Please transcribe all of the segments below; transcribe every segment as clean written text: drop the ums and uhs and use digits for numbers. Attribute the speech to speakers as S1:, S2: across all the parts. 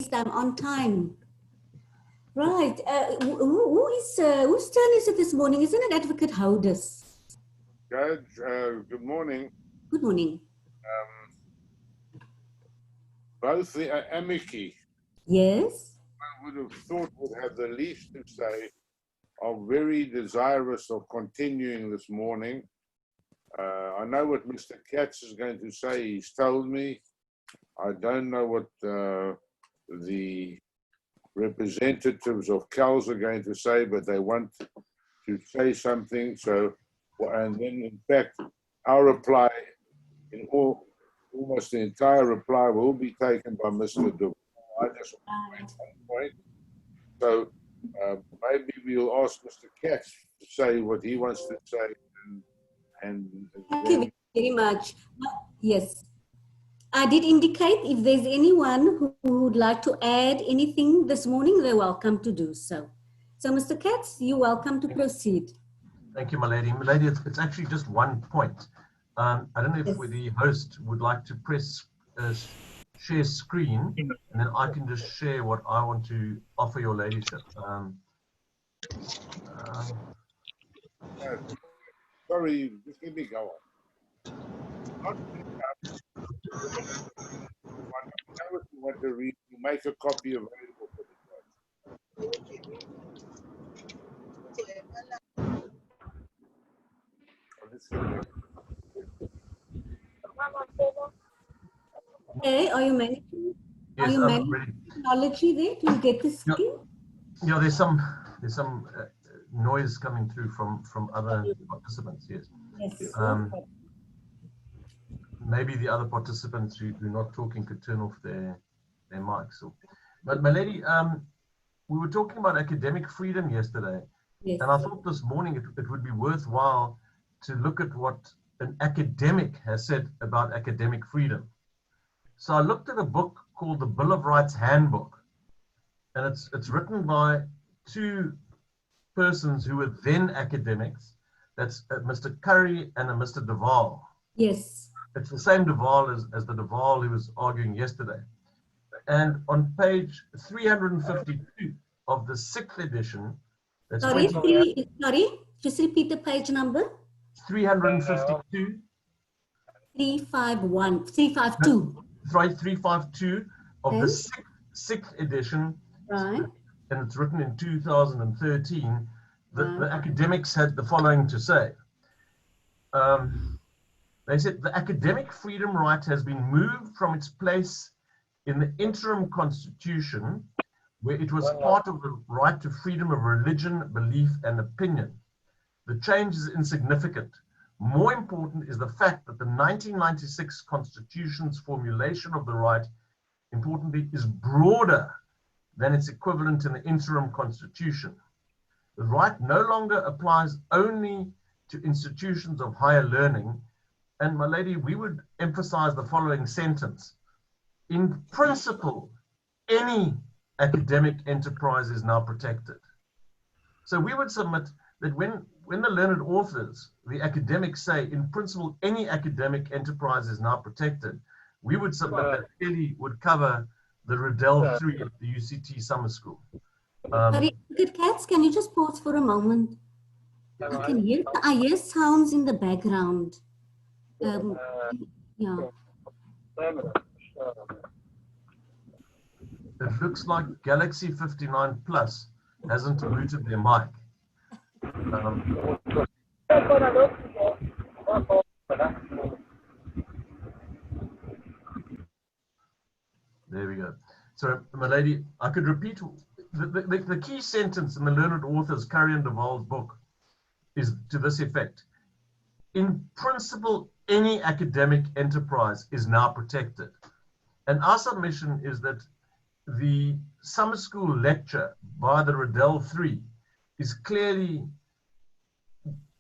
S1: I'm on time. Right. Whose turn is it this morning? Isn't it Advocate Houdis?
S2: Judge, good morning.
S1: Good morning.
S2: Both the amici,
S1: Yes.
S2: I would have thought would have the least to say, are very desirous of continuing this morning. I know what Mr. Katz is going to say. He's told me. I don't know what the representatives of CALS are going to say, but they want to say something. So, and then in fact, our reply in almost the entire reply will be taken by Mr. Duval. I just want to make one point. So maybe we'll ask Mr. Katz to say what he wants to say. And
S1: Thank you very much. Yes. I did indicate if there's anyone who would like to add anything this morning, they're welcome to do so. So, Mr. Katz, you're welcome to proceed.
S3: Thank you, my lady. My lady, it's actually just one point. I don't know if the host would like to press share screen, and then I can just share what I want to offer your ladyship.
S2: Sorry, just let me go on. If you want to read, you make a copy available for the judge.
S1: Okay, are you managing?
S3: Yes,
S1: are you managing technology there to get the screen?
S3: Yeah, there's some noise coming through from other participants. Yes.
S1: Yes.
S3: Maybe the other participants who are not talking could turn off their mics. But my lady, we were talking about academic freedom yesterday, and I thought this morning it would be worthwhile to look at what an academic has said about academic freedom. So I looked at a book called the Bill of Rights Handbook, and it's written by two persons who were then academics. That's Mr. Curry and a Mr. Duval.
S1: Yes.
S3: It's the same Duval as the Duval who was arguing yesterday. And on page 352 of the 6th edition, that's
S1: sorry, just repeat the page number.
S3: 352.
S1: 352.
S3: Right, 352 of the 6th edition.
S1: Right.
S3: And it's written in 2013. The academics had the following to say. They said the academic freedom right has been moved from its place in the interim constitution, where it was part of the right to freedom of religion, belief, and opinion. The change is insignificant. More important is the fact that the 1996 Constitution's formulation of the right, importantly, is broader than its equivalent in the interim constitution. The right no longer applies only to institutions of higher learning. And my lady, we would emphasize the following sentence. In principle, any academic enterprise is now protected. So we would submit that when the learned authors, the academics say, in principle, any academic enterprise is now protected, we would submit that clearly would cover the Riddell 3 at the UCT Summer School.
S1: Sorry, Katz, can you just pause for a moment? I hear sounds in the background. Yeah.
S3: It looks like Galaxy 59 Plus hasn't muted their mic. There we go. So, my lady, I could repeat the key sentence in the learned author's Curry and Duval's book is to this effect. In principle, any academic enterprise is now protected. And our submission is that the summer school lecture by the Riddell 3 is clearly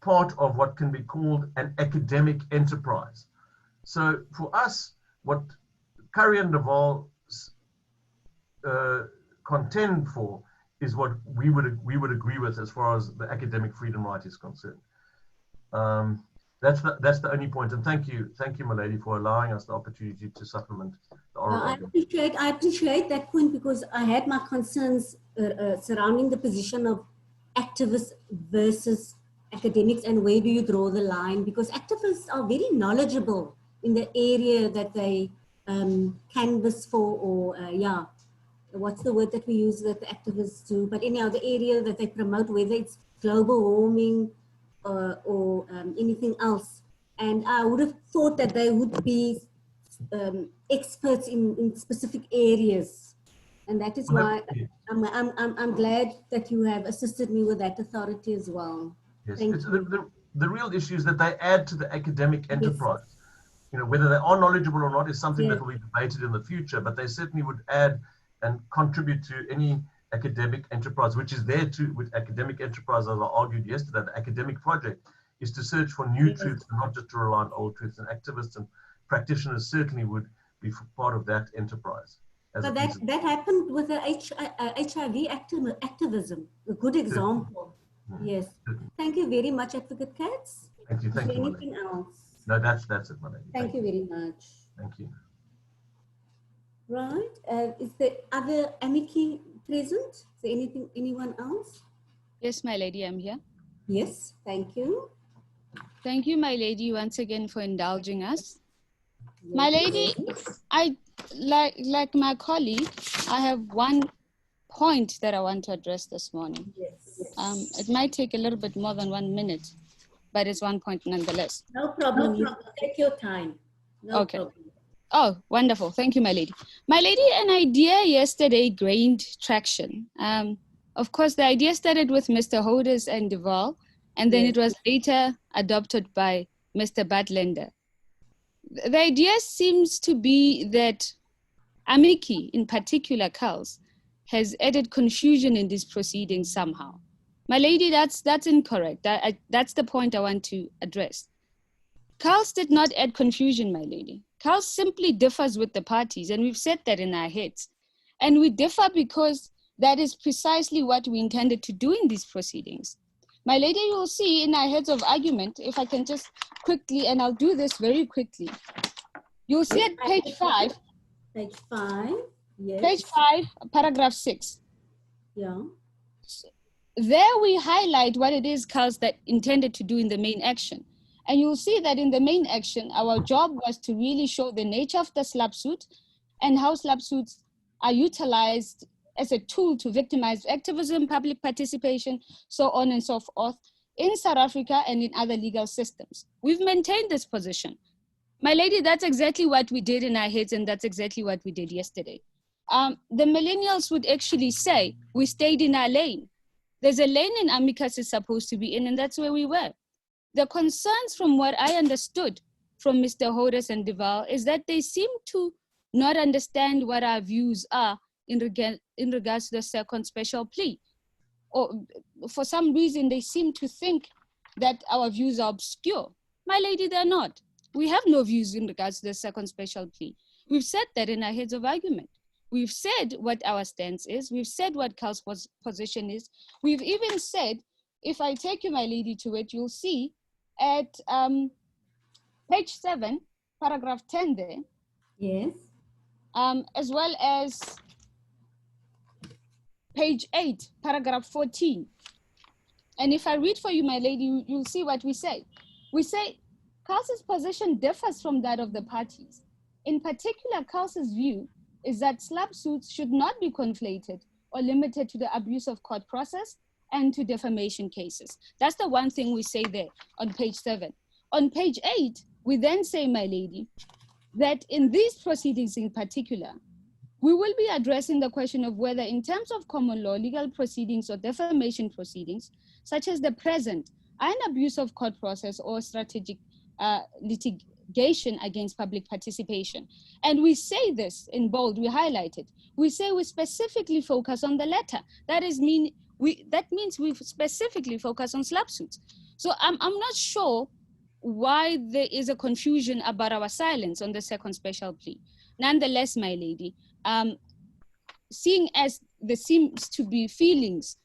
S3: part of what can be called an academic enterprise. So for us, what Curry and Duval contend for is what we would agree with as far as the academic freedom right is concerned. That's the only point. And thank you, my lady, for allowing us the opportunity to supplement the oral argument.
S1: I appreciate that point because I had my concerns surrounding the position of activists versus academics and where do you draw the line, because activists are very knowledgeable in the area that they canvass for, or what's the word that we use that the activists do, but anyhow, the area that they promote, whether it's global warming or anything else. And I would have thought that they would be experts in specific areas. And that is why I'm glad that you have assisted me with that authority as well.
S3: Yes,
S1: Thank
S3: you. The real issue is that they add to the academic enterprise.
S1: Yes.
S3: You know, whether they are knowledgeable or not is something
S1: Yeah.
S3: that will be debated in the future, but they certainly would add and contribute to any academic enterprise, which is there too. With academic enterprise, as I argued yesterday, the academic project is to search for new
S1: Yes.
S3: truths and not just to rely on old truths. And activists and practitioners certainly would be part of that enterprise.
S1: But that happened with the HIV activism, a good example. Yes. Thank you very much, Advocate Katz.
S3: Thank you. Thank you.
S1: Anything else?
S3: No, that's it, my lady.
S1: Thank you very much.
S3: Thank you.
S1: Right. Is there other amici present? Is there anyone else?
S4: Yes, my lady, I'm here.
S1: Yes, thank you.
S4: Thank you, my lady, once again for indulging us. My lady, I like my colleague, I have one point that I want to address this morning.
S1: Yes.
S4: It might take a little bit more than 1 minute, but it's one point nonetheless.
S1: No problem. You take your time. No
S4: Okay.
S1: problem.
S4: Oh, wonderful. Thank you, my lady. My lady, an idea yesterday gained traction. Of course, the idea started with Mr. Hoders and Duval, and then
S1: Yes.
S4: it was later adopted by Mr. Butlander. The idea seems to be that Amiki, in particular CALS, has added confusion in these proceedings somehow. My lady, that's incorrect. That's the point I want to address. CALS did not add confusion, my lady. CALS simply differs with the parties, and we've said that in our heads. And we differ because that is precisely what we intended to do in these proceedings. My lady, you will see in our heads of argument, if I can just quickly, and I'll do this very quickly. You'll see at page 5.
S1: Page 5. Yes.
S4: Page 5, paragraph 6.
S1: Yeah.
S4: There we highlight what it is CALS that intended to do in the main action. And you'll see that in the main action, our job was to really show the nature of the SLAP suit and how SLAP suits are utilized as a tool to victimize activism, public participation, so on and so forth, in South Africa and in other legal systems. We've maintained this position. My lady, that's exactly what we did in our heads, and that's exactly what we did yesterday. The millennials would actually say, we stayed in our lane. There's a lane in Amicus is supposed to be in, and that's where we were. The concerns from what I understood from Mr. Hoders and Duval is that they seem to not understand what our views are in regards to the second special plea. Or for some reason, they seem to think that our views are obscure. My lady, they're not. We have no views in regards to the second special plea. We've said that in our heads of argument. We've said what our stance is. We've said what CAL's position is. We've even said, if I take you, my lady, to it, you'll see at page 7, paragraph 10 there.
S1: Yes.
S4: As well as page 8, paragraph 14. And if I read for you, my lady, you'll see what we say. We say, CAL's position differs from that of the parties. In particular, CAL's view is that SLAP suits should not be conflated or limited to the abuse of court process and to defamation cases. That's the one thing we say there on page 7. On page 8, we then say, my lady, that in these proceedings in particular, we will be addressing the question of whether in terms of common law, legal proceedings or defamation proceedings, such as the present, are an abuse of court process or strategic litigation against public participation. And we say this in bold, we highlight it. We say we specifically focus on the latter. That means we specifically focus on SLAP suits. So I'm not sure why there is a confusion about our silence on the second special plea. Nonetheless, my lady, seeing as there seems to be feelings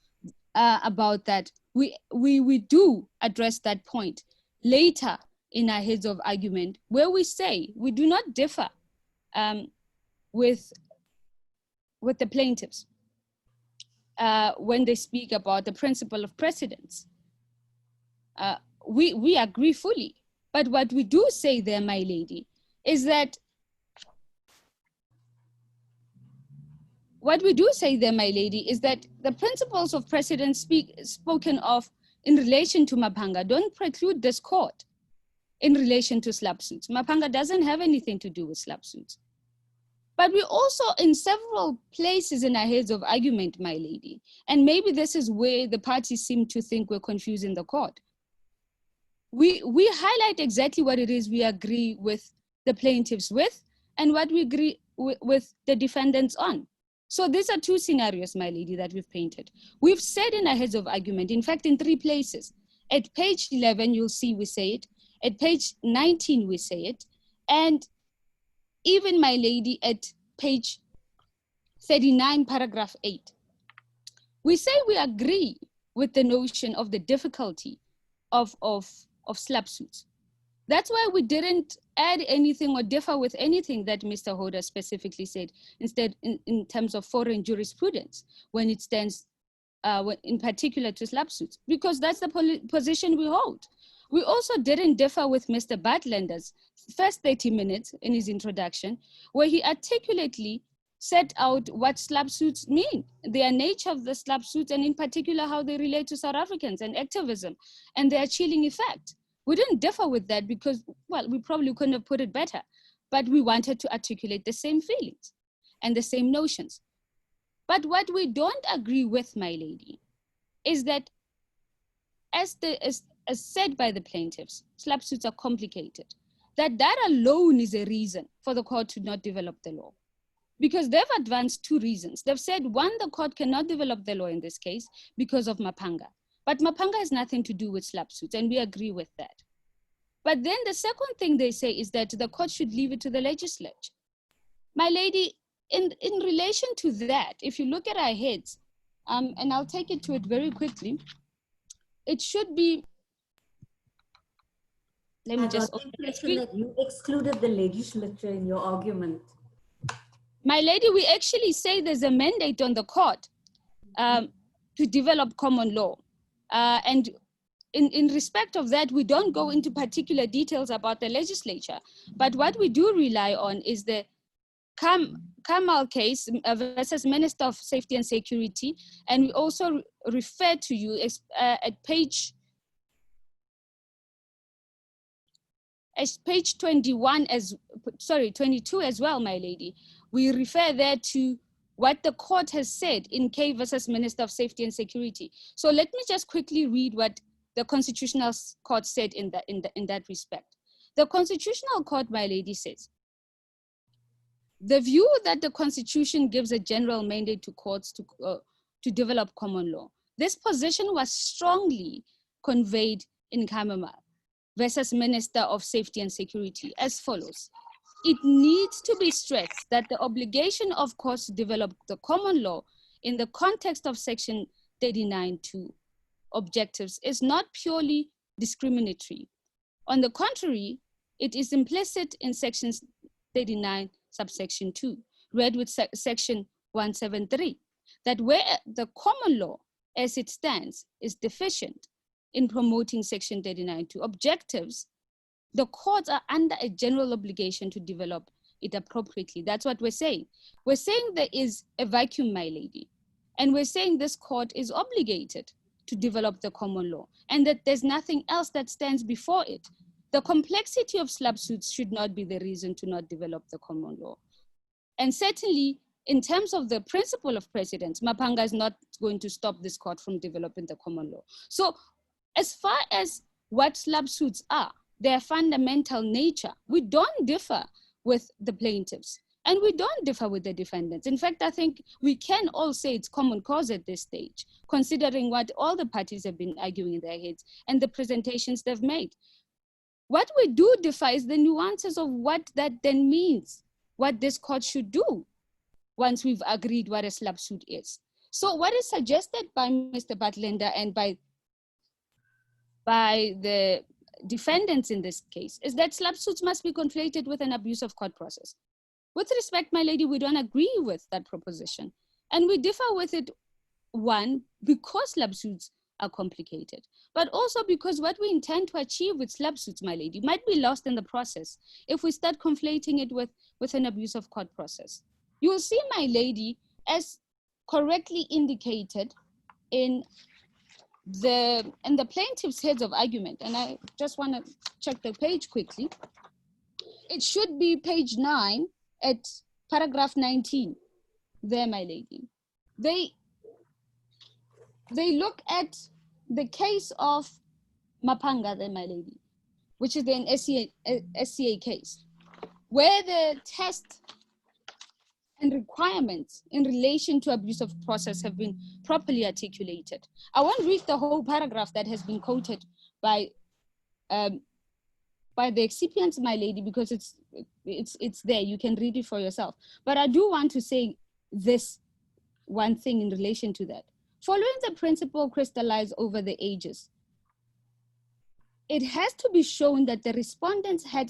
S4: about that, we do address that point later in our heads of argument where we say we do not differ with the plaintiffs when they speak about the principle of precedence. We agree fully. But what we do say there, my lady, is that the principles of precedence spoken of in relation to Mapanga don't preclude this court in relation to slap suits. Mapanga doesn't have anything to do with slap suits. But we also, in several places in our heads of argument, my lady, and maybe this is where the parties seem to think we're confusing the court. We highlight exactly what it is we agree with the plaintiffs with and what we agree with the defendants on. So these are two scenarios, my lady, that we've painted. We've said in our heads of argument, in fact, in 3 places. At page 11, you'll see we say it. At page 19, we say it. And even, my lady, at page 39, paragraph 8, we say we agree with the notion of the difficulty of slap suits. That's why we didn't add anything or differ with anything that Mr. Hoda specifically said, instead in terms of foreign jurisprudence, when it stands in particular to slap suits, because that's the position we hold. We also didn't differ with Mr. Bartlander's first 30 minutes in his introduction, where he articulately set out what slap suits mean, their nature of the slap suits, and in particular how they relate to South Africans and activism and their chilling effect. We didn't differ with that because, well, we probably couldn't have put it better, but we wanted to articulate the same feelings and the same notions. But what we don't agree with, my lady, is that as said by the plaintiffs, slap suits are complicated, that alone is a reason for the court to not develop the law. Because they've advanced 2 reasons. They've said, 1, the court cannot develop the law in this case because of Mapanga. But Mapanga has nothing to do with slap suits, and we agree with that. But then the second thing they say is that the court should leave it to the legislature. My lady, in relation to that, if you look at our heads, and I'll take it to it very quickly, it should be, let me just open the screen.
S1: That you excluded the legislature in your argument.
S4: My lady, we actually say there's a mandate on the court to develop common law. And in respect of that, we don't go into particular details about the legislature. But what we do rely on is the Kamal case versus Minister of Safety and Security. And we also refer to you at page 21 22 as well, my lady. We refer there to what the court has said in K versus Minister of Safety and Security. So let me just quickly read what the Constitutional Court said in that respect. The Constitutional Court, my lady, says, the view that the Constitution gives a general mandate to courts to develop common law. This position was strongly conveyed in Kamamal versus Minister of Safety and Security as follows. It needs to be stressed that the obligation of courts to develop the common law in the context of Section 39(2) objectives is not purely discriminatory. On the contrary, it is implicit in Section 39, subsection 2, read with Section 173, that where the common law as it stands is deficient in promoting Section 39(2) objectives, the courts are under a general obligation to develop it appropriately. That's what we're saying. We're saying there is a vacuum, my lady. And we're saying this court is obligated to develop the common law and that there's nothing else that stands before it. The complexity of slap suits should not be the reason to not develop the common law. And certainly, in terms of the principle of precedence, Mapanga is not going to stop this court from developing the common law. So as far as what slap suits are, their fundamental nature, we don't differ with the plaintiffs and we don't differ with the defendants. In fact, I think we can all say it's common cause at this stage, considering what all the parties have been arguing in their heads and the presentations they've made. What we do differ is the nuances of what that then means, what this court should do once we've agreed what a slap suit is. So what is suggested by Mr. Bartlander and by the defendants in this case is that SLAPP suits must be conflated with an abuse of court process. With respect, my lady, we don't agree with that proposition. And we differ with it, one, because SLAPP suits are complicated, but also because what we intend to achieve with SLAPP suits, my lady, might be lost in the process if we start conflating it with an abuse of court process. You will see, my lady, as correctly indicated in the plaintiff's heads of argument, and I just want to check the page quickly. It should be page 9 at paragraph 19 there, my lady. They look at the case of Mapanga there, my lady, which is an SCA case, where the test and requirements in relation to abuse of process have been properly articulated. I won't read the whole paragraph that has been quoted by the excipients, my lady, because it's there. You can read it for yourself. But I do want to say this one thing in relation to that. Following the principle crystallized over the ages, it has to be shown that the respondents had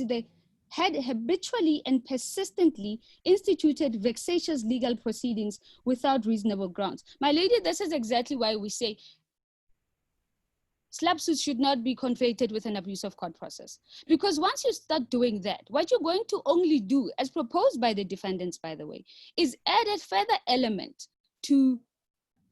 S4: habitually and persistently instituted vexatious legal proceedings without reasonable grounds. My lady, this is exactly why we say SLAPP suits should not be conflated with an abuse of court process. Because once you start doing that, what you're going to only do, as proposed by the defendants, by the way, is add a further element to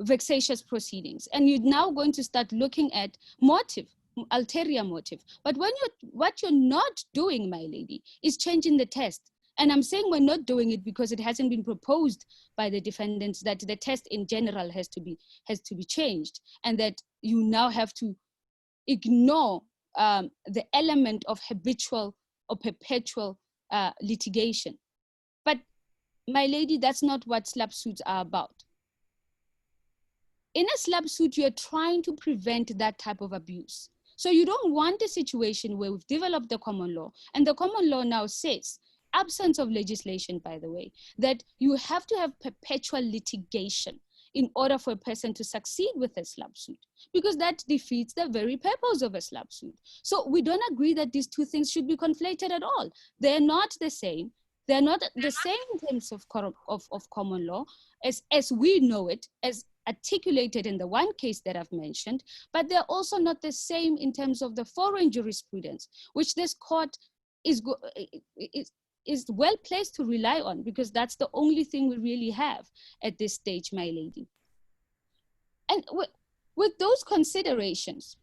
S4: vexatious proceedings. And you're now going to start looking at motive, ulterior motive. But what you're not doing, my lady, is changing the test. And I'm saying we're not doing it because it hasn't been proposed by the defendants that the test in general has to be changed, and that you now have to ignore the element of habitual or perpetual litigation. But my lady, that's not what SLAPP suits are about. In a SLAPP suit, you're trying to prevent that type of abuse. So you don't want a situation where we've developed the common law, and the common law now says, absence of legislation, by the way, that you have to have perpetual litigation in order for a person to succeed with a SLAPP suit, because that defeats the very purpose of a SLAPP suit. So we don't agree that these two things should be conflated at all. They're not the same. They're not the same in terms of common law as we know it, as articulated in the one case that I've mentioned, but they're also not the same in terms of the foreign jurisprudence, which this court is well placed to rely on, because that's the only thing we really have at this stage, my lady. And with those considerations,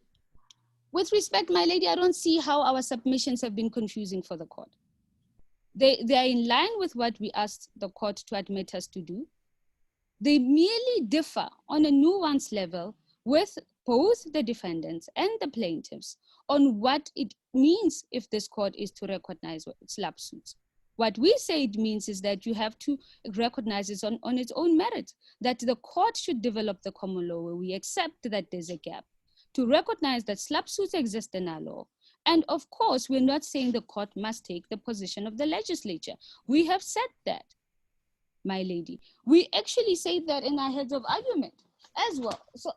S4: with respect, my lady, I don't see how our submissions have been confusing for the court. They are in line with what we asked the court to admit us to do. They merely differ on a nuanced level with both the defendants and the plaintiffs on what it means if this court is to recognize SLAPP suits. What we say it means is that you have to recognize it on its own merit, that the court should develop the common law where we accept that there's a gap, to recognize that SLAPP suits exist in our law. And of course, we're not saying the court must take the position of the legislature. We have said that, my lady. We actually say that in our heads of argument as well. So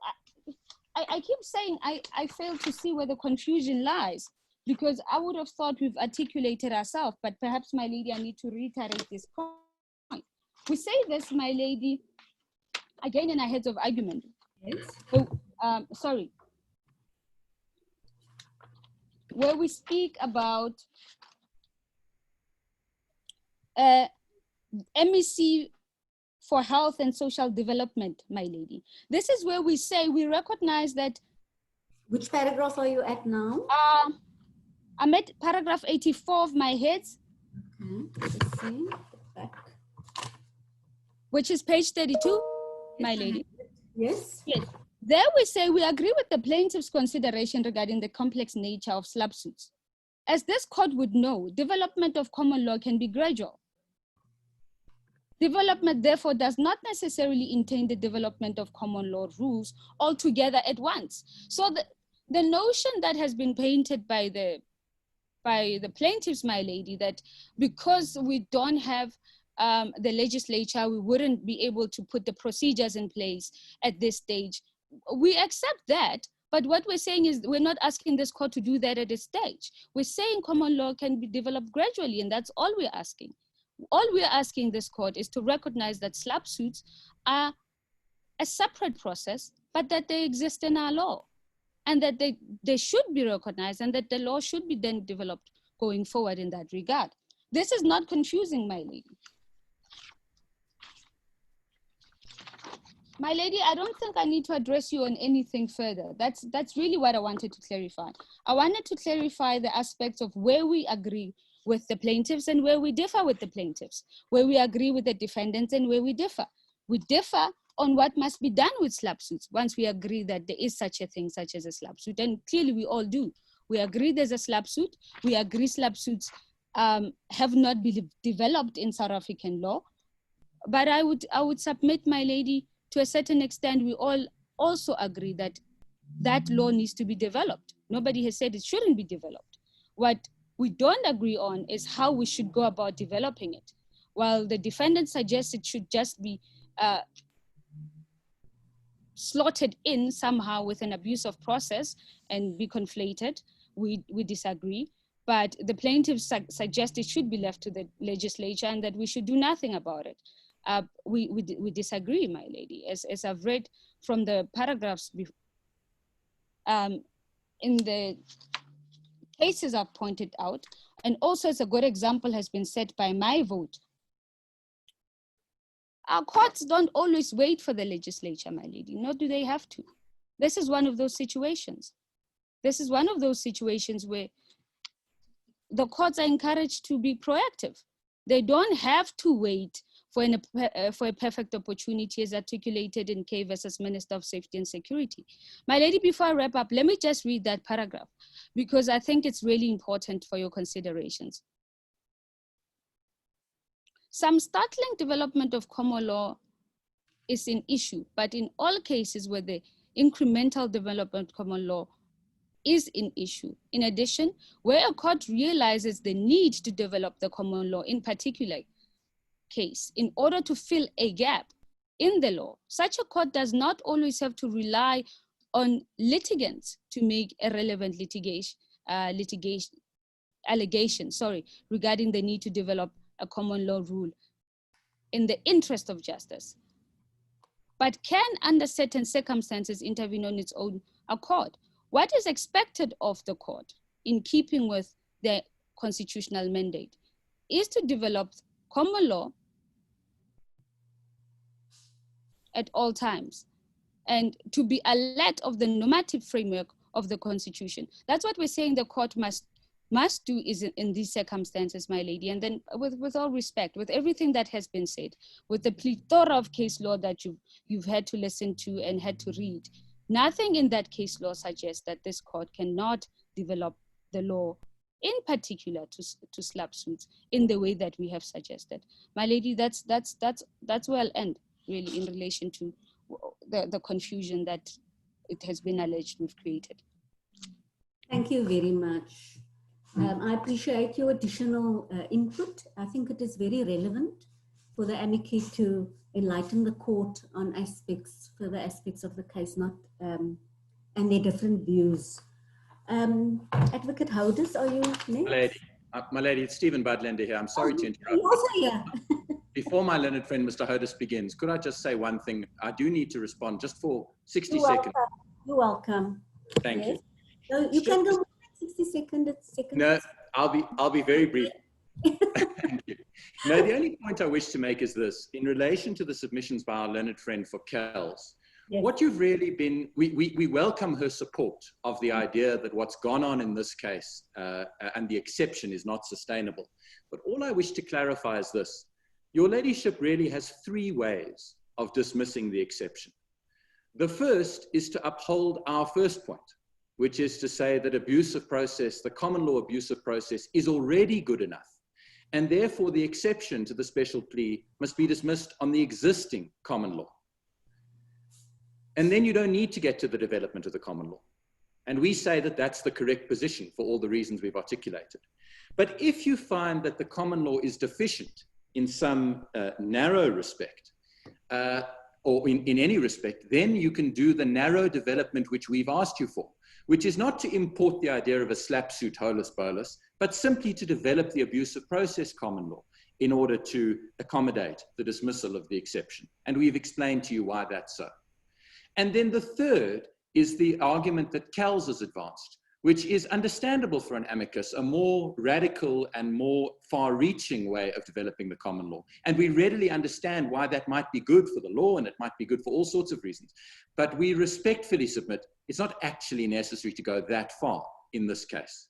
S4: I keep saying I fail to see where the confusion lies, because I would have thought we've articulated ourselves, but perhaps, my lady, I need to reiterate this point. We say this, my lady, again in our heads of argument.
S1: Yes.
S4: So, sorry. Where we speak about MEC for Health and Social Development, my lady. This is where we say we recognize that.
S1: Which paragraph are you at now?
S4: I'm at paragraph 84 of my heads.
S1: Okay, let's see. Back.
S4: Which is page 32, my lady.
S1: Yes.
S4: Yes. There we say we agree with the plaintiff's consideration regarding the complex nature of SLAPP suits. As this court would know, development of common law can be gradual. Development, therefore, does not necessarily entail the development of common law rules altogether at once. So the notion that has been painted by the plaintiffs, my lady, that because we don't have the legislature, we wouldn't be able to put the procedures in place at this stage. We accept that, But what we're saying is we're not asking this court to do that at this stage. We're saying common law can be developed gradually, and that's all we're asking. All we're asking this court is to recognize that SLAP suits are a separate process, but that they exist in our law, and that they should be recognized, and that the law should be then developed going forward in that regard. This is not confusing, my lady. My lady, I don't think I need to address you on anything further. That's really what I wanted to clarify. I wanted to clarify the aspects of where we agree with the plaintiffs and where we differ with the plaintiffs, where we agree with the defendants and where we differ. We differ on what must be done with SLAP suits once we agree that there is such a thing, such as a SLAP suit, and clearly we all do. We agree there's a SLAP suit. We agree SLAP suits have not been developed in South African law. But I would submit, my lady, to a certain extent, we all also agree that that law needs to be developed. Nobody has said it shouldn't be developed. What we don't agree on is how we should go about developing it. While the defendant suggests it should just be slotted in somehow with an abuse of process and be conflated, we disagree. But the plaintiffs suggest it should be left to the legislature and that we should do nothing about it. We disagree, my lady, as I've read from the paragraphs in the cases I've pointed out, and also as a good example has been set by my vote. Our courts don't always wait for the legislature, my lady, nor do they have to. This is one of those situations. This is one of those situations where the courts are encouraged to be proactive. They don't have to wait for a perfect opportunity as articulated in K versus Minister of Safety and Security. My lady, before I wrap up, let me just read that paragraph because I think it's really important for your considerations. Some startling development of common law is an issue, but in all cases where the incremental development of common law is an issue. In addition, where a court realizes the need to develop the common law in particular case in order to fill a gap in the law, such a court does not always have to rely on litigants to make a relevant allegation regarding the need to develop a common law rule in the interest of justice, but can under certain circumstances intervene on its own accord. What is expected of the court in keeping with the constitutional mandate is to develop common law at all times and to be alert of the normative framework of the Constitution. That's what we're saying the court must do is in these circumstances, my lady. And then with all respect, with everything that has been said, with the plethora of case law that you've had to listen to and had to read, nothing in that case law suggests that this court cannot develop the law, in particular to SLAP suits, in the way that we have suggested. My lady, that's where I'll end, really, in relation to the confusion that it has been alleged we've created.
S1: Thank you very much. I appreciate your additional input. I think it is very relevant for the amici to enlighten the court on further aspects of the case, and their different views. Advocate Houders, are you next?
S5: My lady, it's Stephen Budlander here. I'm sorry to interrupt.
S1: You're also here.
S5: Before my learned friend, Mr. Houders, begins, could I just say one thing? I do need to respond just for 60 seconds.
S1: You're welcome.
S5: Thank you.
S1: So you can go 60 seconds.
S5: No, I'll be very brief. Thank you. No, the only point I wish to make is this. In relation to the submissions by our learned friend for Kells, yes. What you've really been, we welcome her support of the idea that what's gone on in this case and the exception is not sustainable. But all I wish to clarify is this. Your ladyship really has three ways of dismissing the exception. The first is to uphold our first point, which is to say that abusive process, the common law abusive process, is already good enough. And therefore the exception to the special plea must be dismissed on the existing common law. And then you don't need to get to the development of the common law. And we say that that's the correct position for all the reasons we've articulated. But if you find that the common law is deficient in some narrow respect, or in any respect, then you can do the narrow development which we've asked you for, which is not to import the idea of a slap suit holus bolus, but simply to develop the abuse of process common law in order to accommodate the dismissal of the exception. And we've explained to you why that's so. And then the third is the argument that Kells has advanced, which is understandable for an amicus, a more radical and more far-reaching way of developing the common law. And we readily understand why that might be good for the law, and it might be good for all sorts of reasons. But we respectfully submit it's not actually necessary to go that far in this case.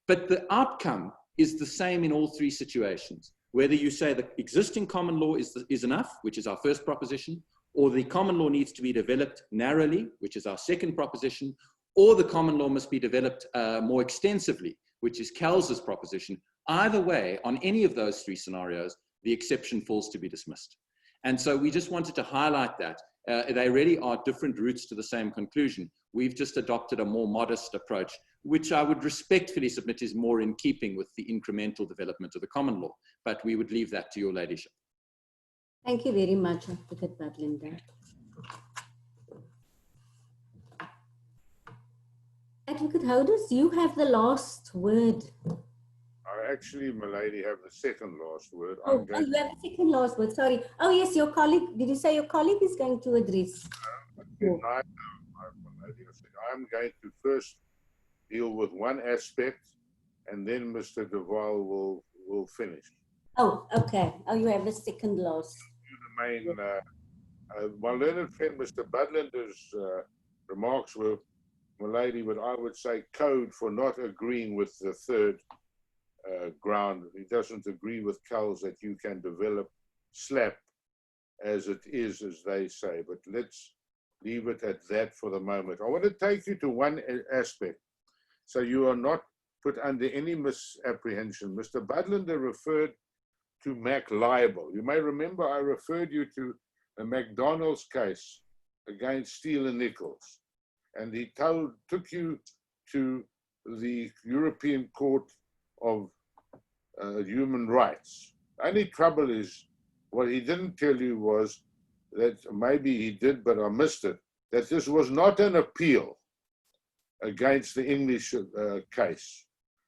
S5: But the outcome is the same in all three situations. Whether you say the existing common law is enough, which is our first proposition, or the common law needs to be developed narrowly, which is our second proposition, or the common law must be developed more extensively, which is Kels's proposition. Either way, on any of those three scenarios, the exception falls to be dismissed. And so we just wanted to highlight that. They really are different routes to the same conclusion. We've just adopted a more modest approach, which I would respectfully submit is more in keeping with the incremental development of the common law. But we would leave that to your ladyship.
S1: Thank you very much, Advocate Budlinder. Advocate Houders, you have the last word.
S2: I actually, my lady, have the second last word.
S1: You have the second last word, sorry. Oh yes, your colleague, did you say your colleague is going to address?
S2: I'm going to first deal with one aspect, and then Mr. Duval will finish.
S1: Oh, okay. Oh, you have the second last.
S2: The main, my learned friend, Mr. Budlinder's remarks were, my lady, what I would say code for not agreeing with the third ground. He doesn't agree with Kells that you can develop SLAP as it is, as they say, but let's leave it at that for the moment. I want to take you to one aspect, so you are not put under any misapprehension. Mr. Budlinder referred to Mac Libel. You may remember I referred you to a McDonald's case against Steele and Nichols, and he took you to the European Court of Human Rights. Only trouble is, what he didn't tell you was that, maybe he did, but I missed it, that this was not an appeal against the English case.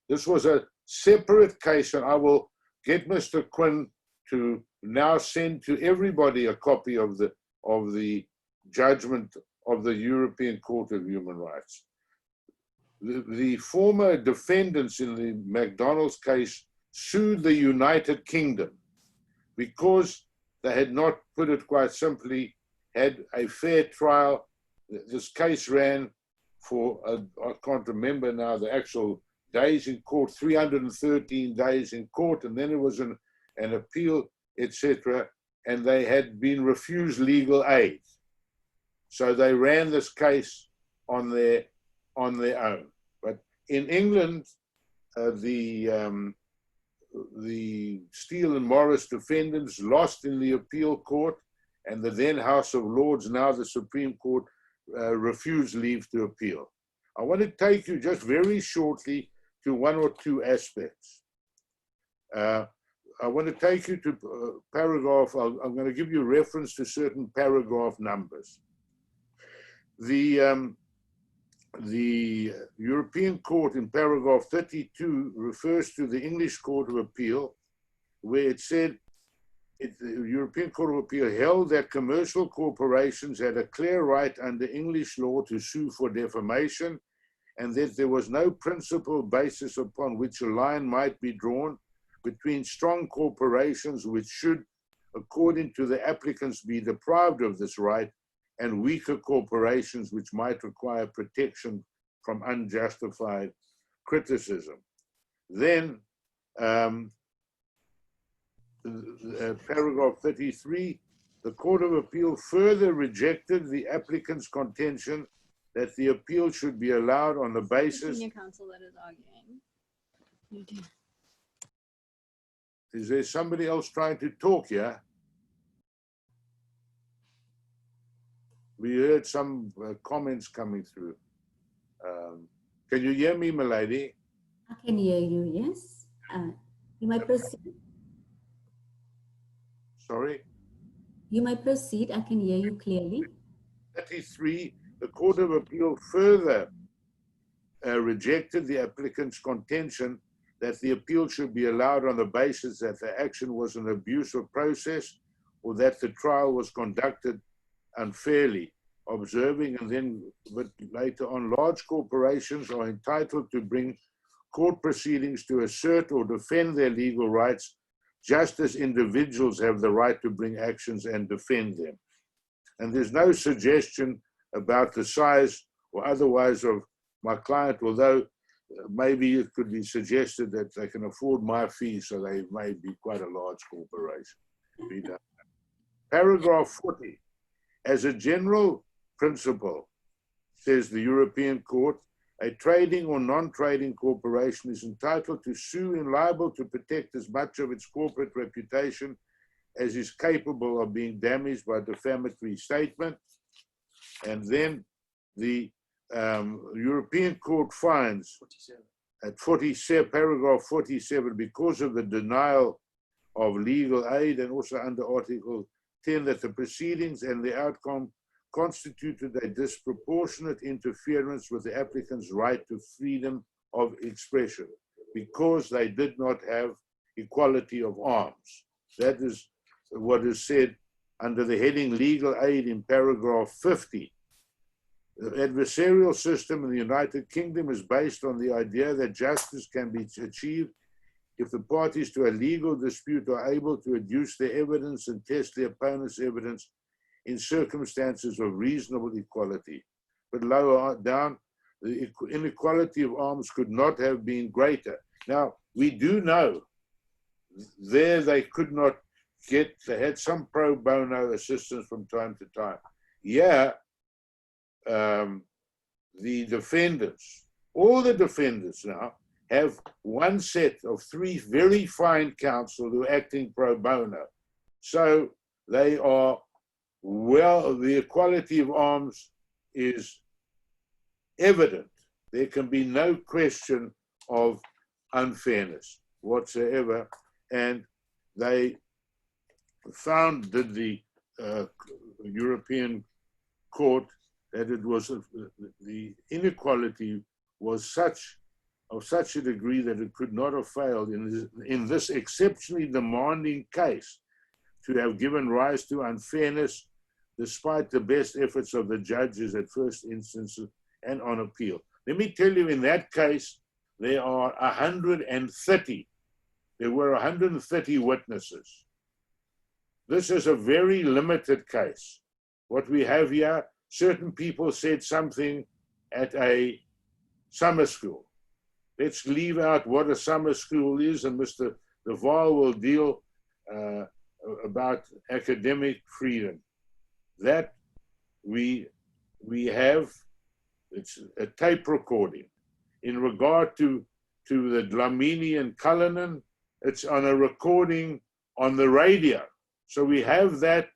S2: This was a separate case, and I will get Mr. Quinn to now send to everybody a copy of the judgment of the European Court of Human Rights. The former defendants in the McDonald's case sued the United Kingdom because they had not, put it quite simply, had a fair trial. This case ran for, I can't remember now the actual days in court, 313 days in court, and then it was an appeal, etc., and they had been refused legal aid. So they ran this case on their own. But in England, the Steele and Morris defendants lost in the appeal court, and the then House of Lords, now the Supreme Court, refused leave to appeal. I want to take you just very shortly to one or two aspects. I want to take you to paragraph, I'm going to give you reference to certain paragraph numbers. The European Court in paragraph 32 refers to the English Court of Appeal, where it said, the European Court of Appeal held that commercial corporations had a clear right under English law to sue for defamation, and that there was no principal basis upon which a line might be drawn between strong corporations which should, according to the applicants, be deprived of this right, and weaker corporations which might require protection from unjustified criticism. Then, paragraph 33, the Court of Appeal further rejected the applicant's contention that the appeal should be allowed on the basis.
S6: Senior counsel that is arguing.
S2: Is there somebody else trying to talk here? We heard some comments coming through. Can you hear me, my lady?
S1: I can hear you, yes. You might proceed.
S2: Sorry?
S1: You may proceed. I can hear you clearly.
S2: 33, the Court of Appeal further rejected the applicant's contention that the appeal should be allowed on the basis that the action was an abuse of process or that the trial was conducted unfairly, observing and then but later on, large corporations are entitled to bring court proceedings to assert or defend their legal rights, just as individuals have the right to bring actions and defend them. And there's no suggestion about the size or otherwise of my client, although maybe it could be suggested that they can afford my fee, so they may be quite a large corporation. Paragraph 40, as a general principle, says the European Court, a trading or non-trading corporation is entitled to sue and liable to protect as much of its corporate reputation as is capable of being damaged by defamatory statement. And then the European Court finds at 47, paragraph 47, because of the denial of legal aid and also under Article 10, that the proceedings and the outcome constituted a disproportionate interference with the applicant's right to freedom of expression because they did not have equality of arms. That is what is said under the heading legal aid in paragraph 50. The adversarial system in the United Kingdom is based on the idea that justice can be achieved if the parties to a legal dispute are able to adduce their evidence and test their opponent's evidence in circumstances of reasonable equality. But lower down, the inequality of arms could not have been greater. Now, we do know there they could not get, they had some pro bono assistance from time to time. Yeah, the defendants, all the defendants now, have one set of 3 very fine counsel who are acting pro bono. So they are, well, the equality of arms is evident. There can be no question of unfairness whatsoever. And they found that the European Court that it was the inequality was of such a degree that it could not have failed in this exceptionally demanding case to have given rise to unfairness despite the best efforts of the judges at first instance and on appeal. Let me tell you, in that case, there are 130. There were 130 witnesses. This is a very limited case. What we have here, certain people said something at a summer school. Let's leave out what a summer school is, and Mr. De Waal will deal about academic freedom. That we have, it's a tape recording. In regard to the Dlamini and Cullinan, it's on a recording on the radio. So we have that,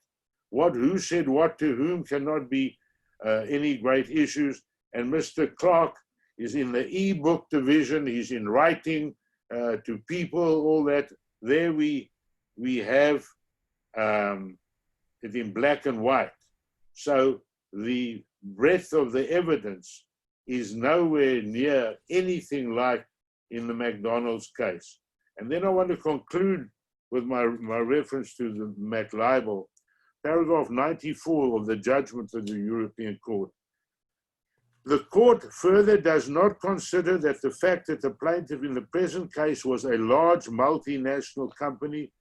S2: who said what to whom cannot be any great issues. And Mr. Clark is in the e-book division, he's in writing to people, all that. There we have it in black and white. So the breadth of the evidence is nowhere near anything like in the McDonald's case. And then I want to conclude with my reference to the McLibel, paragraph 94 of the judgment of the European Court. The court further does not consider that the fact that the plaintiff in the present case was a large multinational company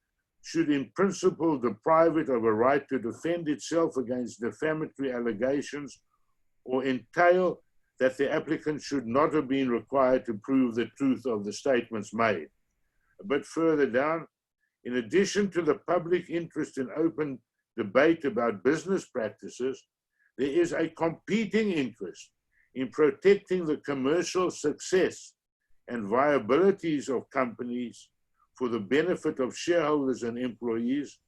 S2: should in principle deprive it of a right to defend itself against defamatory allegations or entail that the applicant should not have been required to prove the truth of the statements made. A bit further down, in addition to the public interest in open debate about business practices, there is a competing interest in protecting the commercial success and viabilities of companies for the benefit of shareholders and employees,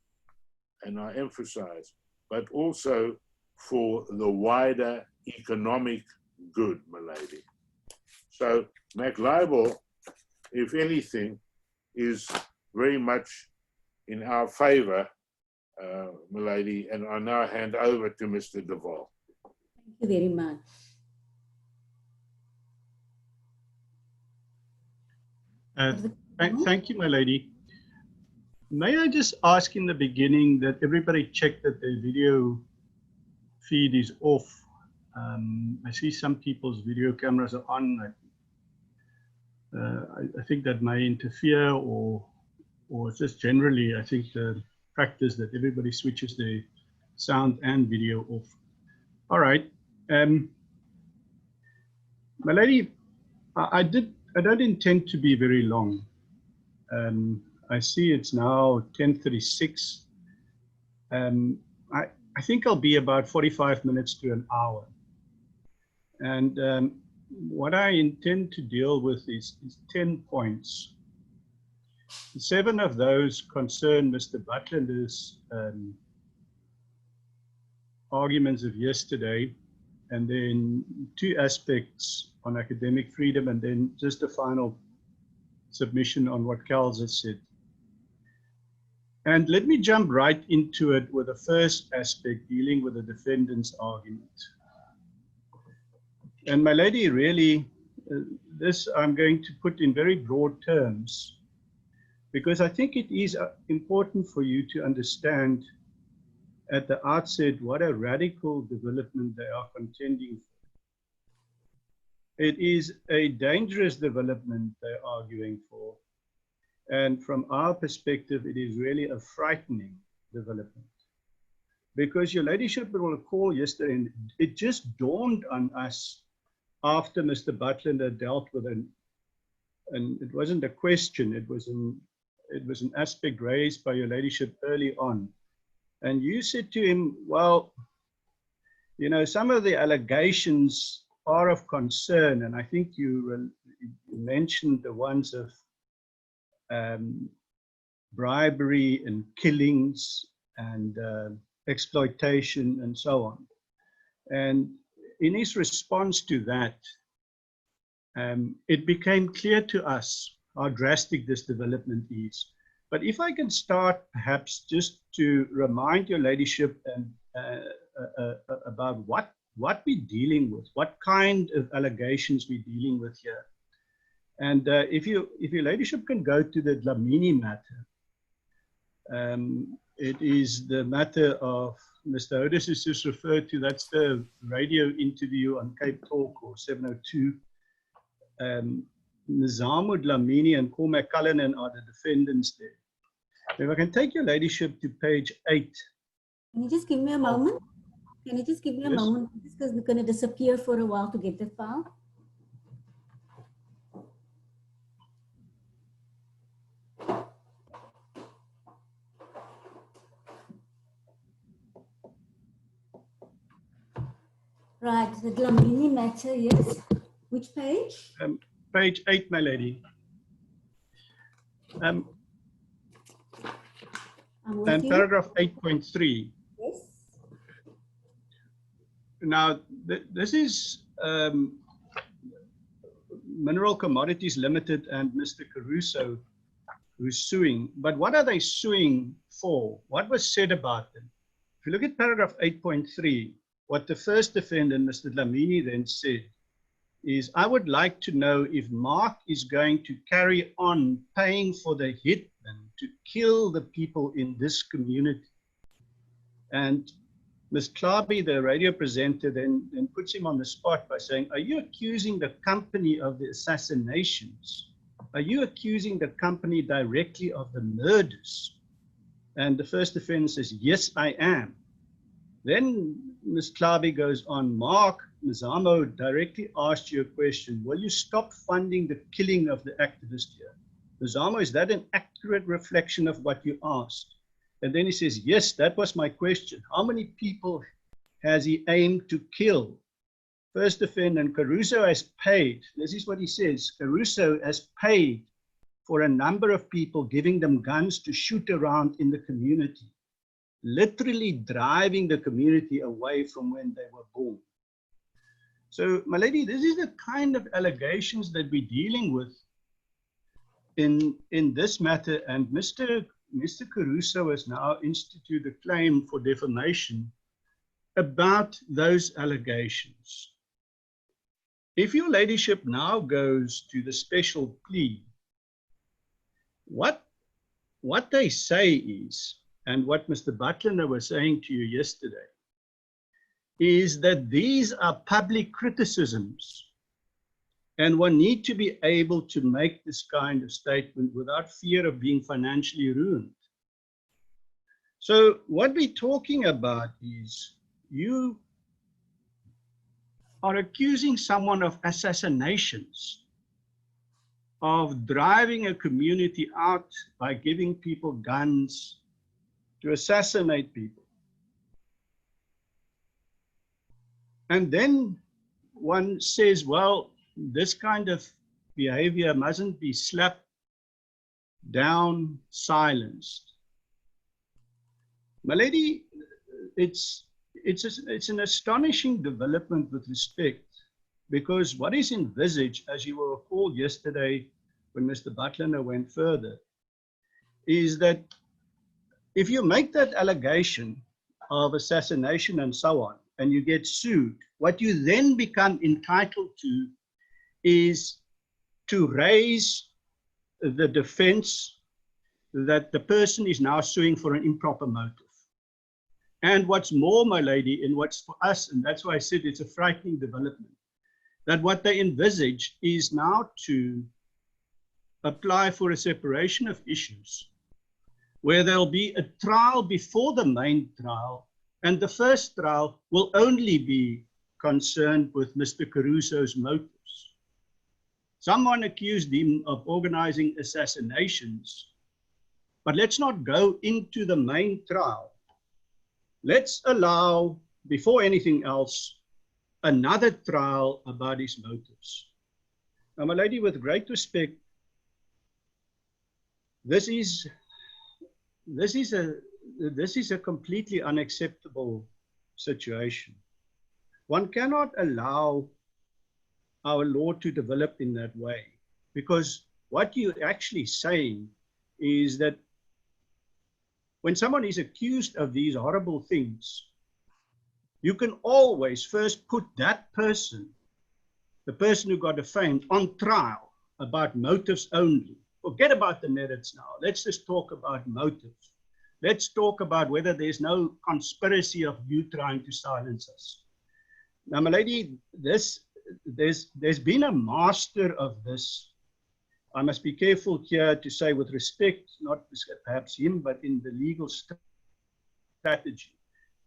S2: and I emphasize, but also for the wider economic good, my lady. So McLibel, if anything, is very much in our favor milady, and I now hand over to Mr. De Waal.
S1: Thank you very much.
S7: Thank you, my lady. May I just ask in the beginning that everybody check that their video feed is off. I see some people's video cameras are on. I think that may interfere, or just generally, I think the practice that everybody switches their sound and video off. All right. My lady, I don't intend to be very long. I see it's now 10:36. I think I'll be about 45 minutes to an hour. And what I intend to deal with is 10 points. 7 of those concern Mr. Butler's arguments of yesterday, and then 2 aspects on academic freedom, and then just a final submission on what Kels has said. And let me jump right into it with the first aspect dealing with the defendant's argument. And my lady, really, this I'm going to put in very broad terms, because I think it is important for you to understand at the outset what a radical development they are contending for. It is a dangerous development they're arguing for. And from our perspective, it is really a frightening development. Because your ladyship will recall yesterday, and it just dawned on us after Mr. Butler dealt with and it wasn't a question, it was an aspect raised by your ladyship early on. And you said to him, well, you know, some of the allegations are of concern, and I think you mentioned the ones of bribery and killings and exploitation and so on. And in his response to that, it became clear to us how drastic this development is. But if I can start perhaps just to remind your ladyship and about what we're dealing with, what kind of allegations we're dealing with here. And if your ladyship can go to the Dlamini matter, it is the matter of Mr. Otis is just referred to. That's the radio interview on Cape Talk or 702. Nizamo Dlamini and Cormac Cullinan are the defendants there. If I can take your ladyship to page 8.
S1: Can you just give me a moment? Can you just give me a moment? Because we're going to disappear for a while to get the file. Right, the Dlamini matter, yes. Which page?
S7: Page 8, my lady. And paragraph 8.3.
S1: Yes.
S7: Now, this is Mineral Commodities Limited and Mr. Caruso who's suing. But what are they suing for? What was said about them? If you look at paragraph 8.3, what the first defendant, Mr. Dlamini, then said is, I would like to know if Mark is going to carry on paying for the hitmen to kill the people in this community. And Ms. Klabi, the radio presenter, then puts him on the spot by saying, are you accusing the company of the assassinations? Are you accusing the company directly of the murders? And the first defendant says, yes, I am. Then Ms. Klabi goes on, Mark Nizamo directly asked you a question. Will you stop funding the killing of the activist here? Nizamo, is that an accurate reflection of what you asked? And then he says, yes, that was my question. How many people has he aimed to kill? First defendant, Caruso has paid. This is what he says. Caruso has paid for a number of people, giving them guns to shoot around in the community, literally driving the community away from when they were born. So, my lady, this is the kind of allegations that we're dealing with in this matter. And Mr. Mr. Caruso has now instituted a claim for defamation about those allegations. If your ladyship now goes to the special plea, what they say is, and what Mr. Butler was saying to you yesterday, is that these are public criticisms, and one needs to be able to make this kind of statement without fear of being financially ruined. So what we're talking about is you are accusing someone of assassinations, of driving a community out by giving people guns to assassinate people. And then one says, well, this kind of behavior mustn't be slapped down, silenced. My lady, it's an astonishing development with respect, because what is envisaged, as you will recall yesterday when Mr. Butler went further, is that if you make that allegation of assassination and so on, and you get sued, what you then become entitled to is to raise the defense that the person is now suing for an improper motive. And what's more, my lady, and what's for us, and that's why I said it's a frightening development, that what they envisage is now to apply for a separation of issues, where there'll be a trial before the main trial, and the first trial will only be concerned with Mr. Caruso's motives. Someone accused him of organizing assassinations, but let's not go into the main trial. Let's allow, before anything else, another trial about his motives. Now, my lady, with great respect, this is a completely unacceptable situation. One cannot allow our law to develop in that way, because what you're actually saying is that when someone is accused of these horrible things, you can always first put that person, the person who got defamed, on trial about motives only. Forget about the merits now. Let's just talk about motives. Let's talk about whether there's no conspiracy of you trying to silence us. Now, my lady, there's been a master of this. I must be careful here to say with respect, not perhaps him, but in the legal strategy.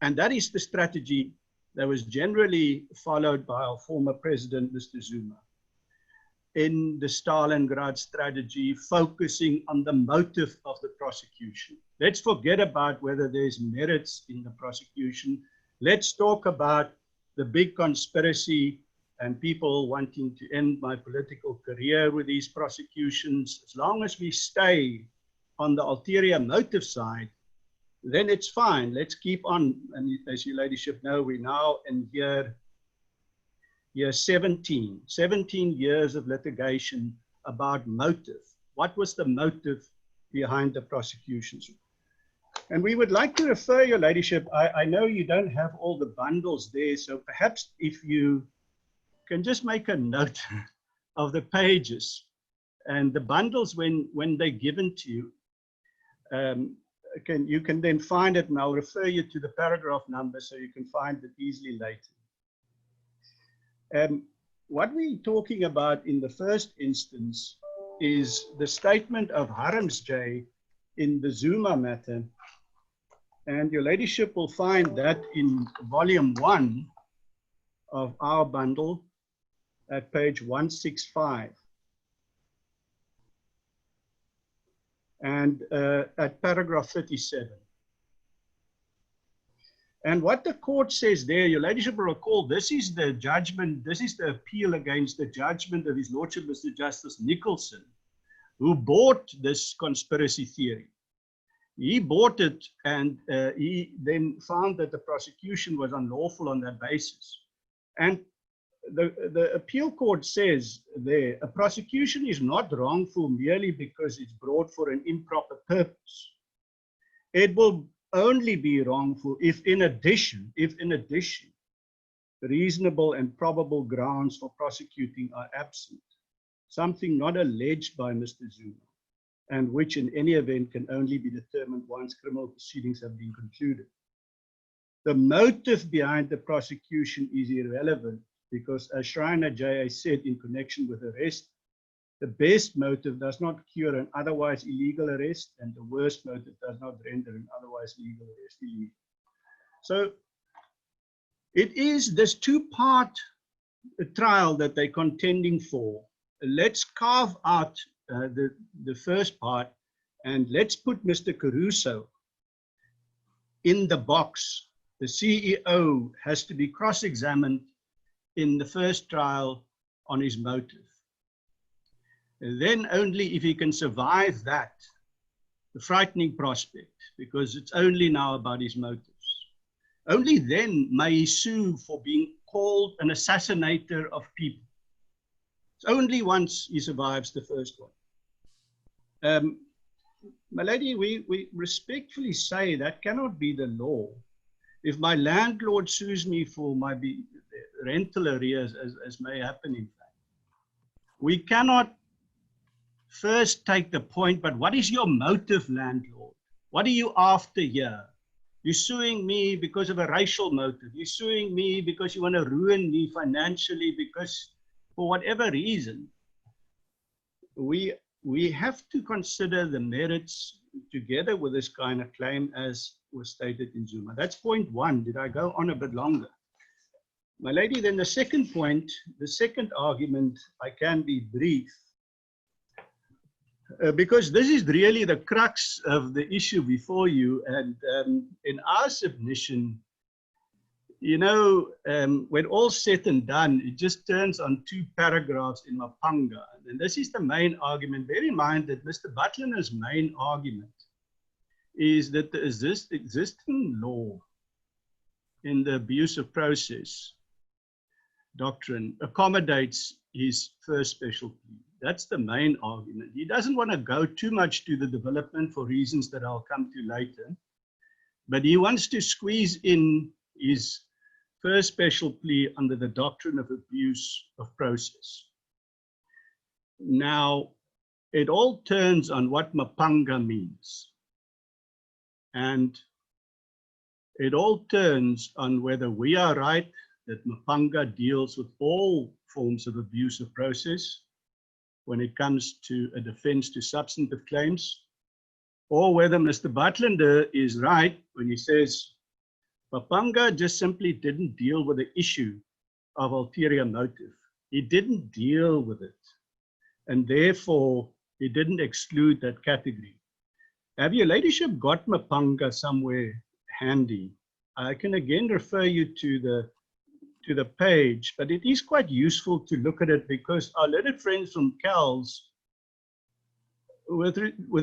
S7: And that is the strategy that was generally followed by our former president, Mr. Zuma, in the Stalingrad strategy, focusing on the motive of the prosecution. Let's forget about whether there's merits in the prosecution. Let's talk about the big conspiracy and people wanting to end my political career with these prosecutions. As long as we stay on the ulterior motive side, then it's fine. Let's keep on. And as your ladyship know, we're now in year 17 years of litigation about motive. What was the motive behind the prosecutions? And we would like to refer your ladyship, I know you don't have all the bundles there, so perhaps if you can just make a note of the pages and the bundles when they're given to you, you can then find it, and I'll refer you to the paragraph number so you can find it easily later. What we're talking about in the first instance is the statement of Harmsjay in the Zuma matter, and your ladyship will find that in volume 1 of our bundle at page 165. And at paragraph 37. And what the court says there, your ladyship will recall, this is the judgment, this is the appeal against the judgment of His Lordship Mr. Justice Nicholson, who bought this conspiracy theory. He bought it, and he then found that the prosecution was unlawful on that basis. And the appeal court says there, a prosecution is not wrongful merely because it's brought for an improper purpose. it will only be wrongful if in addition, reasonable and probable grounds for prosecuting are absent, something not alleged by Mr. Zuma, and which in any event can only be determined once criminal proceedings have been concluded. The motive behind the prosecution is irrelevant because, as Schreiner J.A. said in connection with arrest, the best motive does not cure an otherwise illegal arrest, and the worst motive does not render an otherwise legal arrest illegal. So it is this two-part trial that they're contending for. Let's carve out the first part, and let's put Mr. Caruso in the box. The CEO has to be cross-examined in the first trial on his motive. And then only if he can survive that, the frightening prospect, because it's only now about his motives, only then may he sue for being called an assassinator of people. It's only once he survives the first one. My lady, we respectfully say that cannot be the law. If my landlord sues me for my rental arrears, as may happen in fact, we cannot first take the point, but what is your motive, landlord? What are you after here? You're suing me because of a racial motive. You're suing me because you want to ruin me financially, because for whatever reason. We have to consider the merits together with this kind of claim as was stated in Zuma. That's point one. Did I go on a bit longer? My lady, then the second point, the second argument, I can be brief, because this is really the crux of the issue before you. And in our submission, you know, when all's said and done, it just turns on 2 paragraphs in Mapanga. And this is the main argument. Bear in mind that Mr. Butler's main argument is that the existing law in the abuse of process doctrine accommodates his first special plea. That's the main argument. He doesn't want to go too much to the development for reasons that I'll come to later, but he wants to squeeze in his first special plea under the doctrine of abuse of process. Now, it all turns on what Mapanga means. And it all turns on whether we are right that Mapanga deals with all forms of abuse of process when it comes to a defense to substantive claims, or whether Mr. Butler is right when he says Mapanga just simply didn't deal with the issue of ulterior motive. He didn't deal with it, and therefore he didn't exclude that category. Have your ladyship got Mapanga somewhere handy? I can again refer you to the page, but it is quite useful to look at it because our learned friends from CALS, with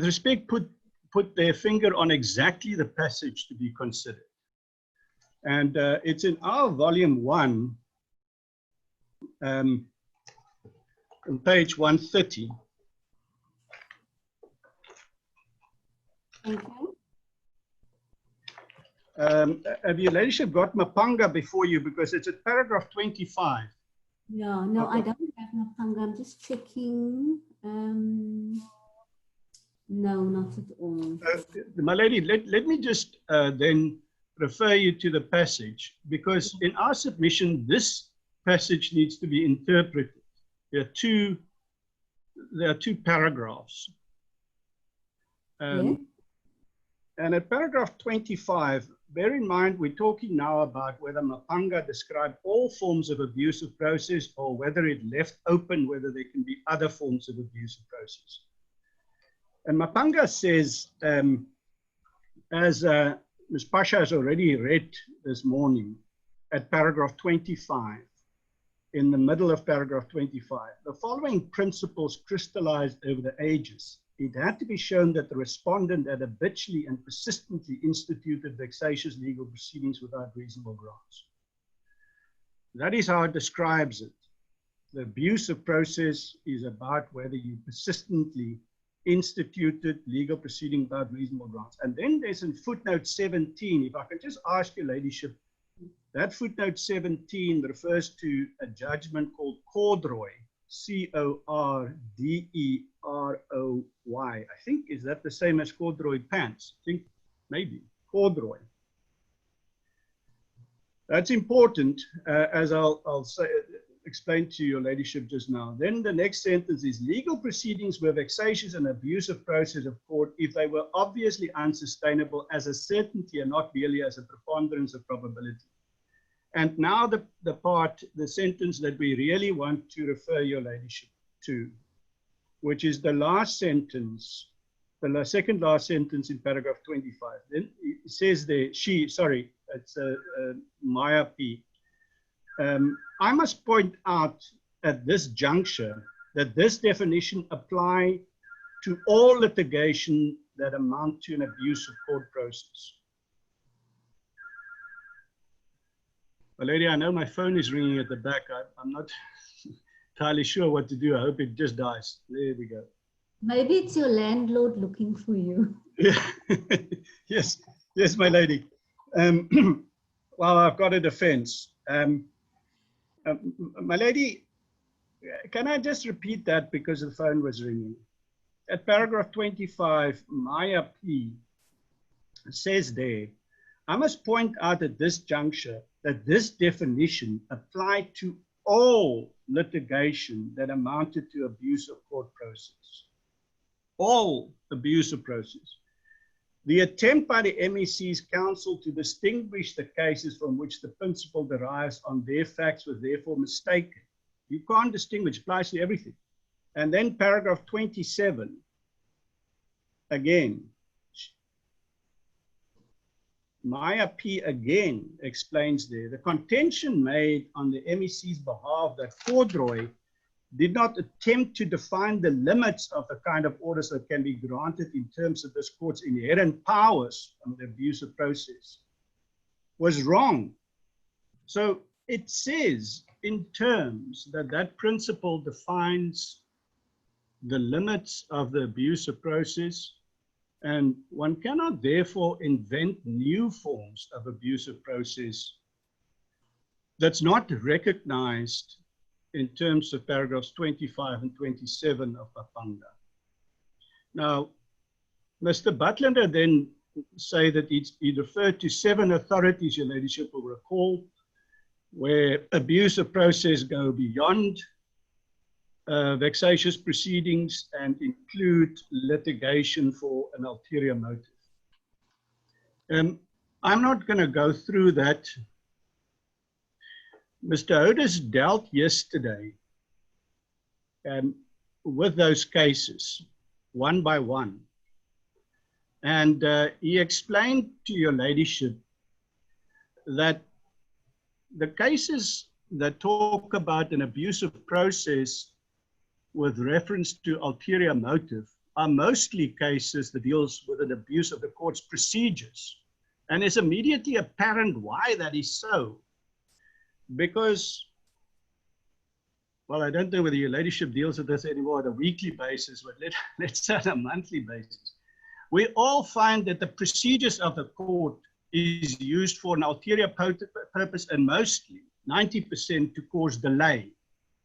S7: respect, put their finger on exactly the passage to be considered. And it's in our volume 1, on page 130.
S1: Thank you.
S7: Have your ladyship got Mapanga before you, because it's at paragraph 25.
S1: No, I don't have Mapanga. I'm just checking. No, not at all.
S7: My lady, let me just then refer you to the passage, because in our submission, this passage needs to be interpreted. There are two paragraphs.
S1: Yeah.
S7: And at paragraph 25, bear in mind, we're talking now about whether Mapanga described all forms of abuse of process or whether it left open whether there can be other forms of abuse of process. And Mapanga says, as Ms. Pasha has already read this morning, at paragraph 25, in the middle of paragraph 25, the following principles crystallized over the ages. It had to be shown that the respondent had habitually and persistently instituted vexatious legal proceedings without reasonable grounds. That is how it describes it. The abuse of process is about whether you persistently instituted legal proceeding without reasonable grounds. And then there's in footnote 17, if I can just ask your ladyship, that footnote 17 refers to a judgment called Cordroy, C-O-R-D-E-R-O-Y. I think, is that the same as corduroy pants? I think maybe, Cordroy. That's important, as I'll say, explain to your ladyship just now. Then the next sentence is, legal proceedings were vexatious and abusive process of court if they were obviously unsustainable as a certainty and not merely as a preponderance of probability. And now the sentence that we really want to refer your ladyship to, which is the last sentence, the second last sentence in paragraph 25. Then it says there, it's Maya P. I must point out at this juncture that this definition applies to all litigation that amount to an abuse of court process. Well, lady, I know my phone is ringing at the back. I'm not entirely sure what to do. I hope it just dies. There we go.
S1: Maybe it's your landlord looking for you.
S7: Yes, my lady. Well, I've got a defense. My lady, can I just repeat that because the phone was ringing? At paragraph 25, Maya P says there, I must point out at this juncture that this definition applied to all litigation that amounted to abuse of court process. All abuse of process. The attempt by the MEC's counsel to distinguish the cases from which the principle derives on their facts was therefore mistaken. You can't distinguish, applies to everything. And then paragraph 27, again, Maya P again explains there, the contention made on the MEC's behalf that Cordroy did not attempt to define the limits of the kind of orders that can be granted in terms of this court's inherent powers on the abusive process was wrong. So it says in terms that that principle defines the limits of the abusive process, and one cannot therefore invent new forms of abusive process that's not recognized in terms of paragraphs 25 and 27 of Papanga. Now, Mr. Butler then say that he referred to 7 authorities, your ladyship will recall, where abusive process go beyond vexatious proceedings and include litigation for an ulterior motive. I'm not going to go through that. Mr. Otis dealt yesterday with those cases, one by one. And he explained to your ladyship that the cases that talk about an abusive process with reference to ulterior motive are mostly cases that deals with an abuse of the court's procedures. And it's immediately apparent why that is so. Because, well, I don't know whether your ladyship deals with this anymore on a weekly basis, but let's say on a monthly basis. We all find that the procedures of the court is used for an ulterior purpose, and mostly 90% to cause delay.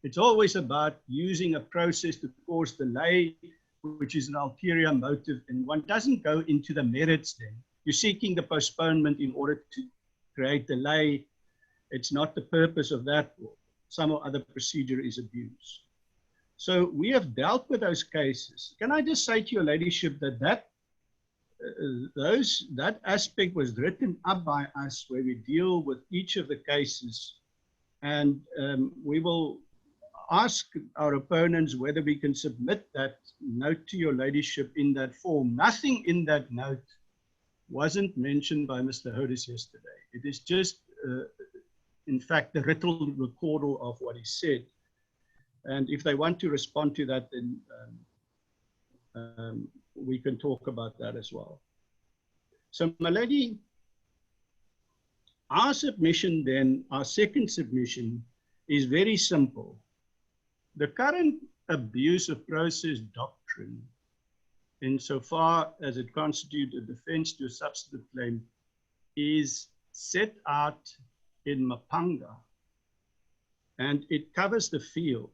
S7: It's always about using a process to cause delay, which is an ulterior motive, and one doesn't go into the merits then. You're seeking the postponement in order to create delay. It's not the purpose of that. Some other procedure is abuse. So we have dealt with those cases. Can I just say to your ladyship that that aspect was written up by us, where we deal with each of the cases, and we will ask our opponents whether we can submit that note to your ladyship in that form. Nothing in that note wasn't mentioned by Mr. Hodis yesterday. It is just, in fact, the written recordal of what he said. And if they want to respond to that, then we can talk about that as well. So, my lady, our submission then, our second submission, is very simple. The current abuse of process doctrine insofar as it constitutes a defense to a substantive claim, is set out in Mapanga, and it covers the field.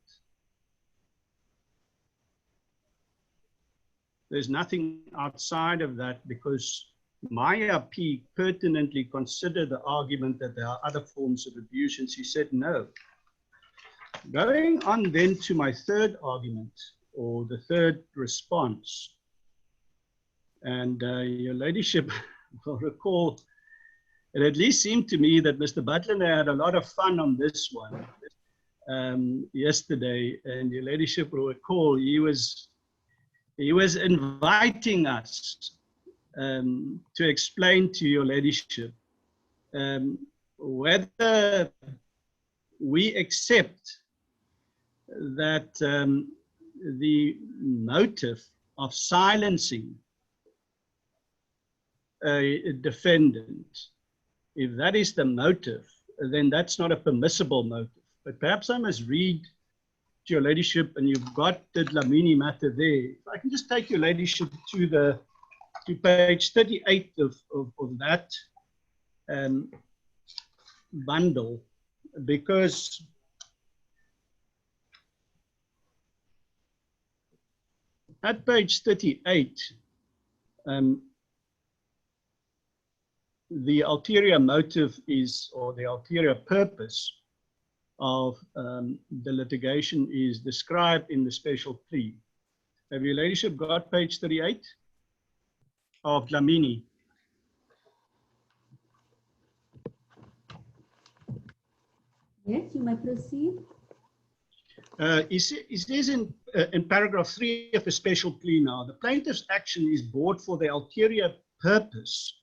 S7: There's nothing outside of that, because Maya P pertinently considered the argument that there are other forms of abuse, and she said no. Going on then to my third argument, or the third response, and your ladyship will recall, it at least seemed to me that Mr. Butler and I had a lot of fun on this one yesterday, and your ladyship will recall he was inviting us to explain to your ladyship whether we accept that the motive of silencing a defendant, if that is the motive, then that's not a permissible motive. But perhaps I must read to your ladyship, and you've got the Dlamini matter there. If I can just take your ladyship to page 38 of that bundle, because at page 38, the ulterior motive is, or the ulterior purpose of the litigation is described in the special plea. Have your ladyship got page 38 of Dlamini?
S1: Yes, you may proceed.
S7: It says in paragraph 3 of the special plea now, the plaintiff's action is brought for the ulterior purpose.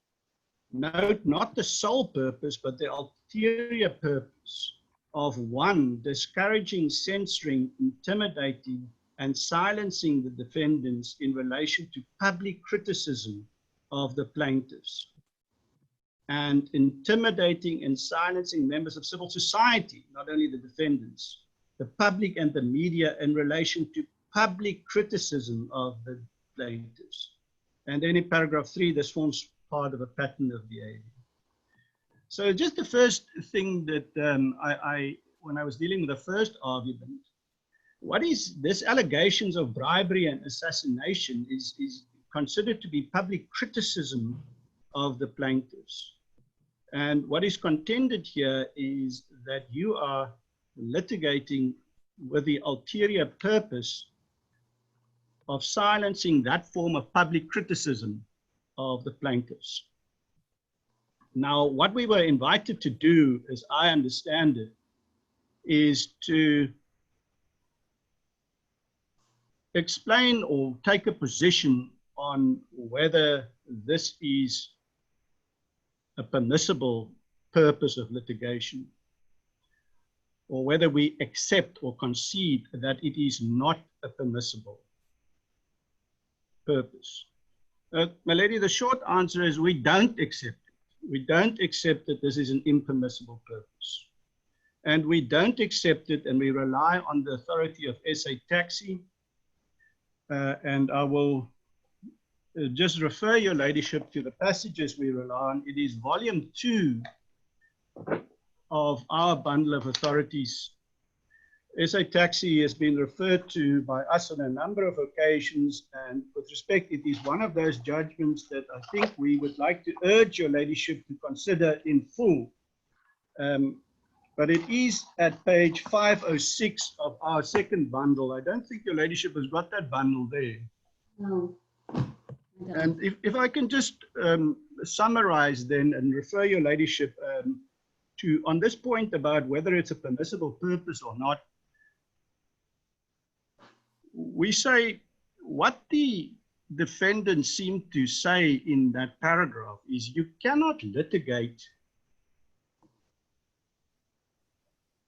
S7: Note, not the sole purpose, but the ulterior purpose of 1, discouraging, censoring, intimidating, and silencing the defendants in relation to public criticism of the plaintiffs, and intimidating and silencing members of civil society, not only the defendants, the public and the media in relation to public criticism of the plaintiffs. And then in paragraph 3, this forms part of a pattern of behavior. So just the first thing that when I was dealing with the first argument, what is this allegations of bribery and assassination is considered to be public criticism of the plaintiffs. And what is contended here is that you are litigating with the ulterior purpose of silencing that form of public criticism of the plaintiffs. Now, what we were invited to do, as I understand it, is to explain or take a position on whether this is a permissible purpose of litigation, or whether we accept or concede that it is not a permissible purpose. My lady, the short answer is we don't accept it. We don't accept that this is an impermissible purpose. And we don't accept it, and we rely on the authority of SA Taxi. And I will just refer your ladyship to the passages we rely on. It is volume 2 of our bundle of authorities. SA Taxi has been referred to by us on a number of occasions, and with respect, it is one of those judgments that I think we would like to urge your ladyship to consider in full. But it is at page 506 of our second bundle. I don't think your ladyship has got that bundle there.
S1: No.
S7: And if I can just summarize then and refer your ladyship to, on this point about whether it's a permissible purpose or not, we say what the defendants seem to say in that paragraph is you cannot litigate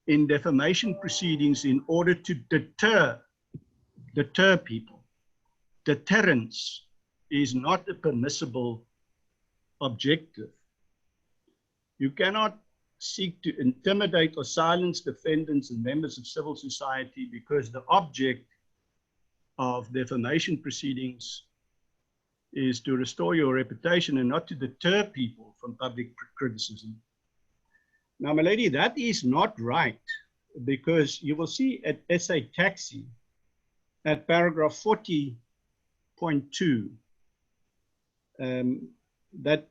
S7: in defamation proceedings in order to deter people. Deterrence is not a permissible objective. You cannot seek to intimidate or silence defendants and members of civil society because the object of defamation proceedings is to restore your reputation and not to deter people from public criticism. Now, my lady, that is not right, because you will see at SA Taxi at paragraph 40.2 that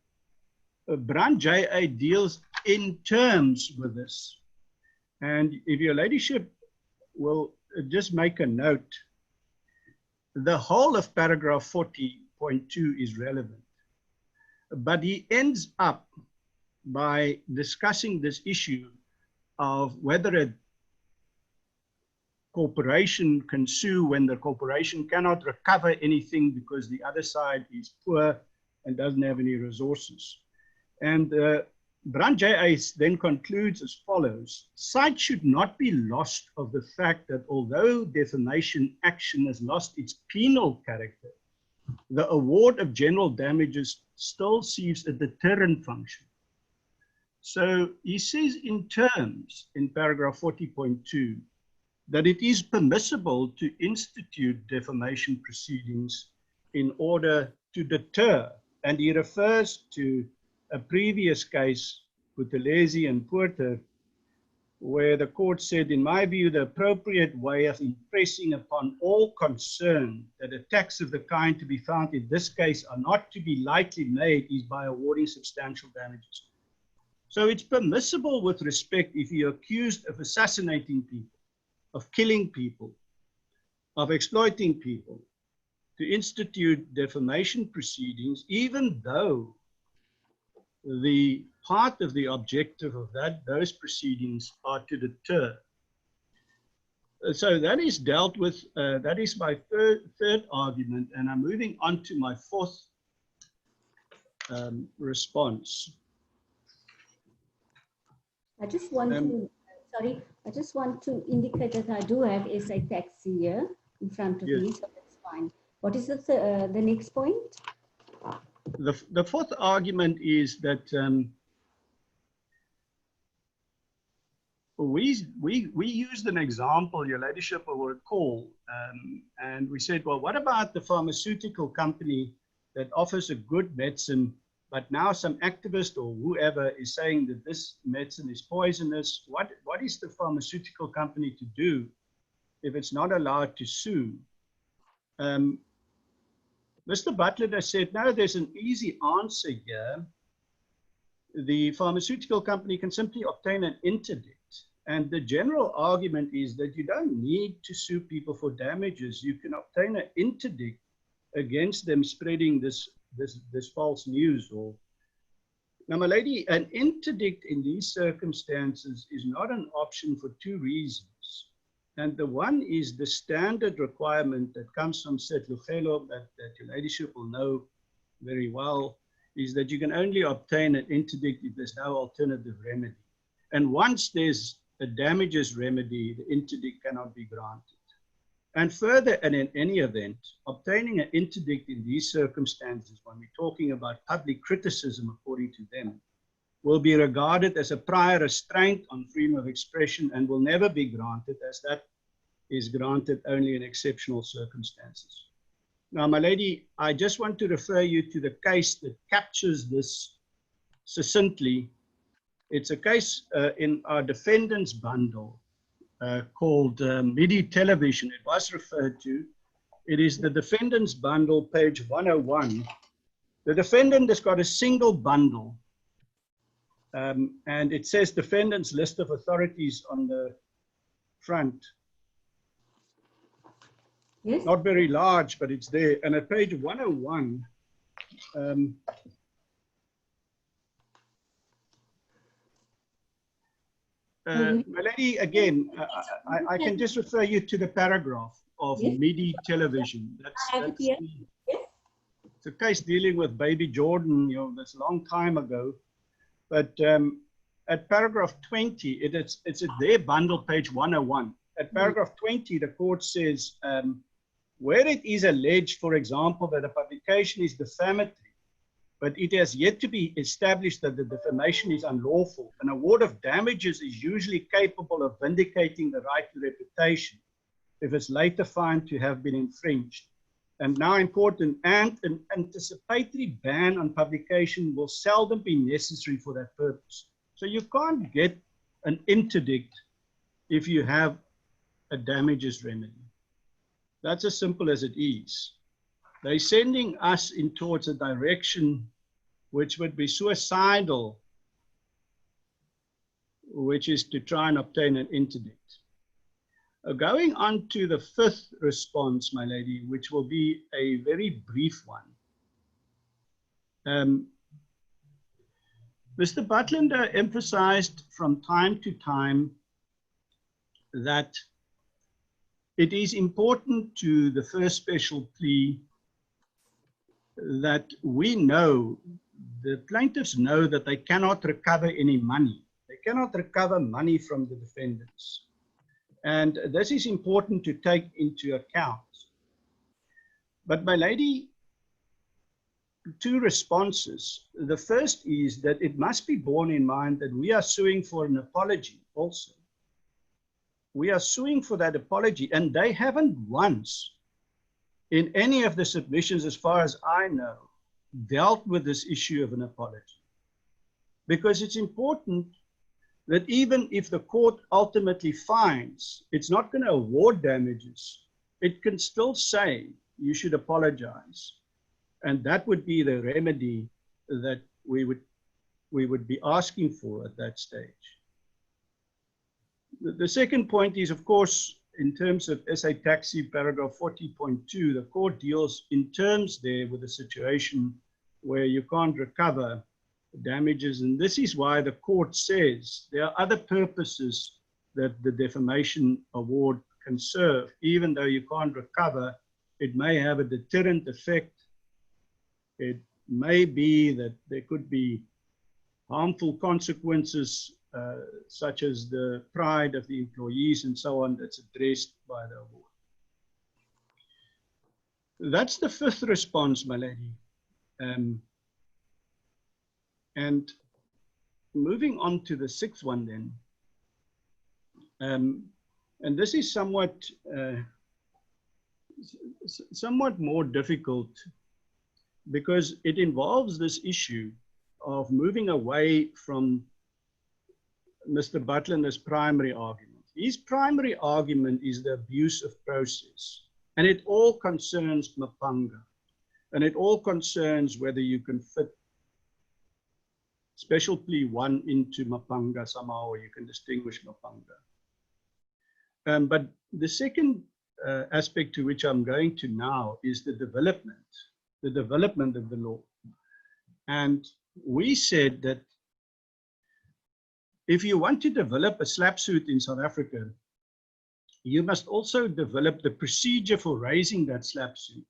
S7: Brand JA deals in terms with this. And if your ladyship will just make a note, the whole of paragraph 40.2 is relevant. But he ends up by discussing this issue of whether a corporation can sue when the corporation cannot recover anything because the other side is poor and doesn't have any resources. And Brand JA then concludes as follows: sight should not be lost of the fact that although defamation action has lost its penal character, the award of general damages still serves a deterrent function. So he says in terms in paragraph 40.2 that it is permissible to institute defamation proceedings in order to deter, and he refers to a previous case, Buthelezi and Porter, where the court said, in my view, the appropriate way of impressing upon all concerned that attacks of the kind to be found in this case are not to be lightly made is by awarding substantial damages. So it's permissible with respect if you're accused of assassinating people, of killing people, of exploiting people, to institute defamation proceedings, even though the part of the objective of those proceedings are to deter. So that is dealt with, that is my third argument, and I'm moving on to my fourth response.
S1: I just want to, sorry, I just want to indicate that I do have SA Taxi here in front of me, so that's fine. What is the next point?
S7: The fourth argument is that we used an example, your ladyship will recall, and we said, well, what about the pharmaceutical company that offers a good medicine, but now some activist or whoever is saying that this medicine is poisonous? What is the pharmaceutical company to do if it's not allowed to sue? Mr. Butler said, no, there's an easy answer here. The pharmaceutical company can simply obtain an interdict. And the general argument is that you don't need to sue people for damages. You can obtain an interdict against them spreading this false news. Now, my lady, an interdict in these circumstances is not an option for two reasons. And the one is the standard requirement that comes from Setlugelo that your ladyship will know very well, is that you can only obtain an interdict if there's no alternative remedy. And once there's a damages remedy, the interdict cannot be granted. And further, and in any event, obtaining an interdict in these circumstances, when we're talking about public criticism, according to them, will be regarded as a prior restraint on freedom of expression and will never be granted, as that is granted only in exceptional circumstances. Now, my lady, I just want to refer you to the case that captures this succinctly. It's a case in our defendants bundle called MIDI Television. It was referred to. It is the defendants bundle, page 101. The defendant has got a single bundle. And it says defendant's list of authorities on the front.
S1: Yes.
S7: Not very large, but it's there. And at page 101, my lady, again, I can just refer you to the paragraph of MIDI Television. It's a case dealing with Baby Jordan, you know, that's a long time ago. But at paragraph 20, it's at their bundle, page 101. At paragraph 20, the court says, where it is alleged, for example, that a publication is defamatory, but it has yet to be established that the defamation is unlawful, an award of damages is usually capable of vindicating the right to reputation if it's later found to have been infringed. and now important, and an anticipatory ban on publication will seldom be necessary for that purpose. So you can't get an interdict if you have a damages remedy. That's as simple as it is. They're sending us in towards a direction which would be suicidal, which is to try and obtain an interdict. Going on to the fifth response, my lady, which will be a very brief one. Mr. Butlander emphasized from time to time that it is important to the first special plea that we know, the plaintiffs know, that they cannot recover any money. They cannot recover money from the defendants. And this is important to take into account. But my lady, two responses. The first is that it must be borne in mind that we are suing for an apology also. We are suing for that apology, and they haven't once in any of the submissions, as far as I know, dealt with this issue of an apology. Because it's important that even if the court ultimately finds it's not going to award damages, it can still say you should apologize. And that would be the remedy that we would be asking for at that stage. The second point is, of course, in terms of SA Taxi paragraph 40.2, the court deals in terms there with a situation where you can't recover damages. And this is why the court says there are other purposes that the defamation award can serve. Even though you can't recover, it may have a deterrent effect. It may be that there could be harmful consequences, such as the pride of the employees and so on, that's addressed by the award. That's the fifth response, my lady. And moving on to the sixth one then, and this is somewhat more difficult because it involves this issue of moving away from Mr. Butlander's primary argument. His primary argument is the abuse of process, and it all concerns Mapanga, and it all concerns whether you can fit Special Plea 1 into Mapanga somehow, or you can distinguish Mapanga. But the second aspect to which I'm going to now is the development of the law. And we said that if you want to develop a SLAP suit in South Africa, you must also develop the procedure for raising that SLAP suit.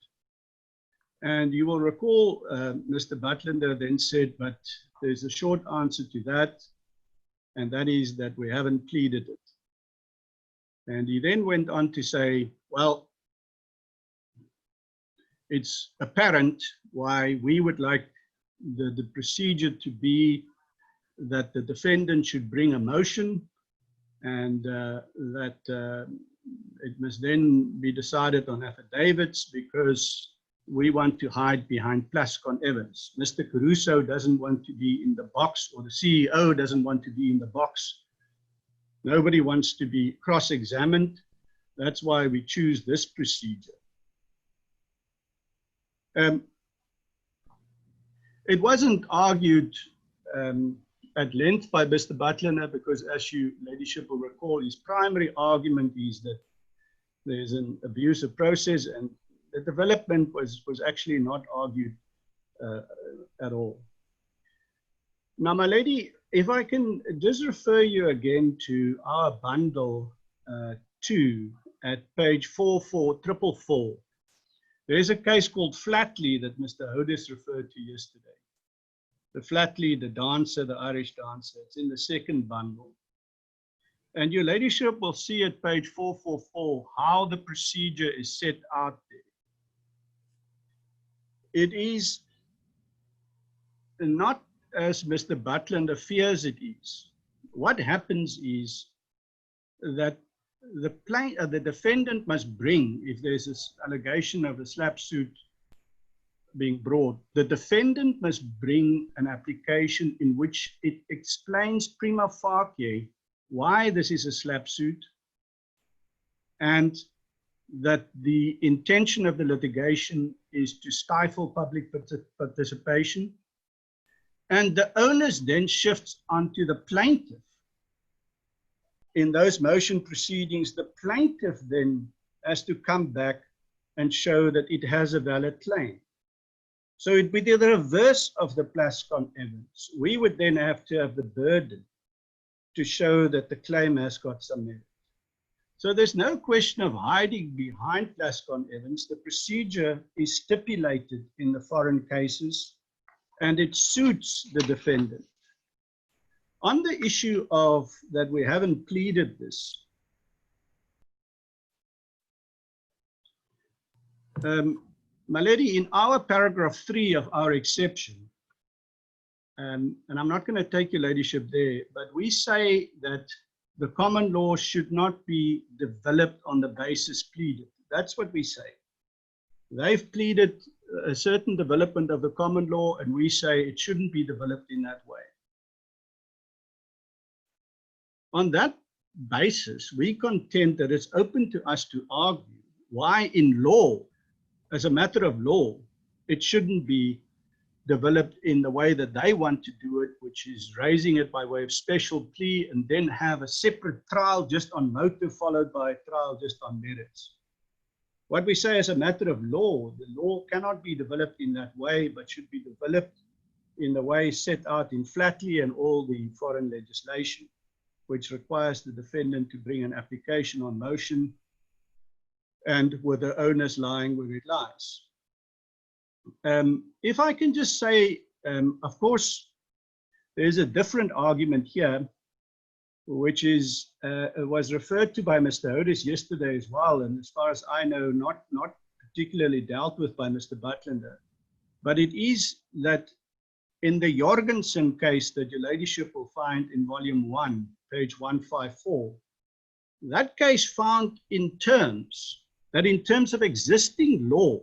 S7: And you will recall Mr. Butlander then said, but there's a short answer to that, and that is that we haven't pleaded it. And he then went on to say, well, it's apparent why we would like the procedure to be that the defendant should bring a motion, and that it must then be decided on affidavits because we want to hide behind Plascon evidence. Mr. Caruso doesn't want to be in the box, or the CEO doesn't want to be in the box. Nobody wants to be cross-examined. That's why we choose this procedure. It wasn't argued at length by Mr. Butlander because, as you, Ladyship, will recall, his primary argument is that there's an abusive process, and the development was actually not argued at all. Now, my lady, if I can just refer you again to our bundle 2 at page 44444. There's a case called Flatley that Mr. Hodes referred to yesterday. The Flatley, the dancer, the Irish dancer, it's in the second bundle. And your Ladyship will see at page 444 how the procedure is set out there. It is not as Mr. Butlander fears it is. What happens is that the defendant must bring, if there's this allegation of a SLAPP suit being brought, the defendant must bring an application in which it explains prima facie why this is a SLAPP suit, and that the intention of the litigation is to stifle public participation. And the onus then shifts onto the plaintiff. In those motion proceedings, the plaintiff then has to come back and show that it has a valid claim. So it would be the reverse of the Plascon evidence. We would then have to have the burden to show that the claim has got some merit. So there's no question of hiding behind Plascon evidence. The procedure is stipulated in the foreign cases, and it suits the defendant. On the issue of that we haven't pleaded this, Maledi, in our paragraph 3 of our exception, and I'm not going to take your ladyship there, but we say that the common law should not be developed on the basis pleaded. That's what we say. They've pleaded a certain development of the common law, and we say it shouldn't be developed in that way. On that basis, we contend that it's open to us to argue why in law, as a matter of law, it shouldn't be developed in the way that they want to do it, which is raising it by way of special plea and then have a separate trial just on motive followed by a trial just on merits. What we say as a matter of law, the law cannot be developed in that way, but should be developed in the way set out in Flatley and all the foreign legislation, which requires the defendant to bring an application on motion and with the onus lying where it lies. If I can just say, of course, there's a different argument here, which is was referred to by Mr. Hodes yesterday as well, and as far as I know, not particularly dealt with by Mr. Butlander. But it is that in the Jorgensen case that your ladyship will find in volume 1, page 154, that case found in terms of existing law,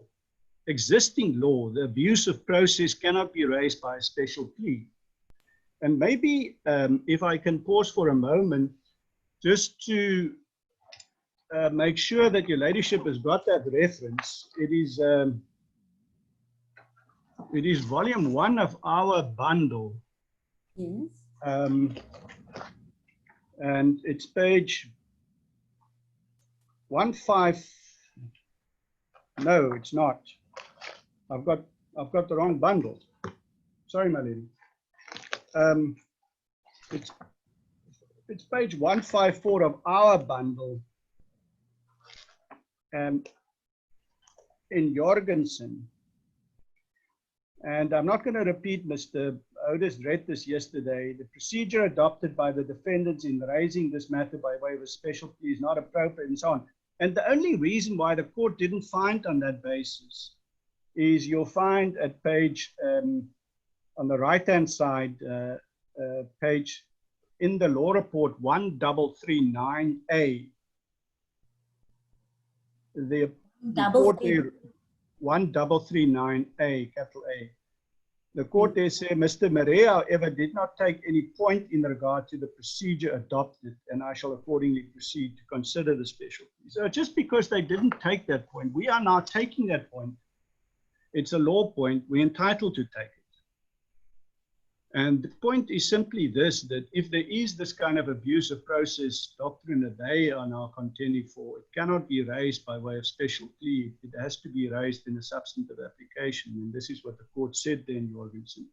S7: the abuse of process cannot be raised by a special plea. And maybe if I can pause for a moment, just to make sure that your ladyship has got that reference, it is volume 1 of our bundle.
S1: Yes.
S7: And it's page 15. No, it's not. I've got the wrong bundle. Sorry, my lady. It's page 154 of our bundle. In Jorgensen. And I'm not going to repeat, Mr. Hodes read this yesterday. The procedure adopted by the defendants in raising this matter by way of a special plea is not appropriate and so on. And the only reason why the court didn't find on that basis is you'll find at page, on the right-hand side, page in the law report 1339A. The report there, 1339A, capital A. The court there said, Mr. Marais, however, did not take any point in regard to the procedure adopted, and I shall accordingly proceed to consider the special plea. So just because they didn't take that point, we are now taking that point. It's a law point, we're entitled to take it. And the point is simply this, that if there is this kind of abuse of process doctrine that they are now contending for, it cannot be raised by way of special plea. It has to be raised in a substantive application. And this is what the court said there in Jorgensen.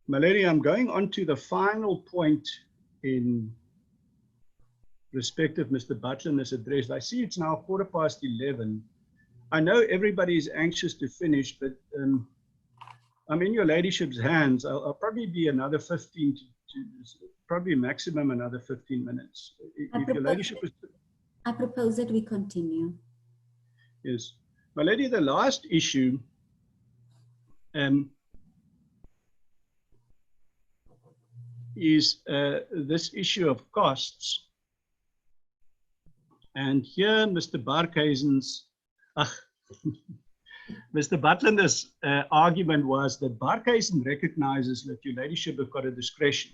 S7: My lady, I'm going on to the final point in respect of Mr. Butlander's address. I see it's now 11:15. I know everybody is anxious to finish, but I'm in your ladyship's hands. I'll probably be another 15 to probably maximum another 15 minutes. If your ladyship is...
S1: I propose that we continue.
S7: Yes. My lady, the last issue, is this issue of costs. And here, Mr. Barkhuizen's, Mr. Butler's argument was that Barkhuizen recognizes that your ladyship have got a discretion.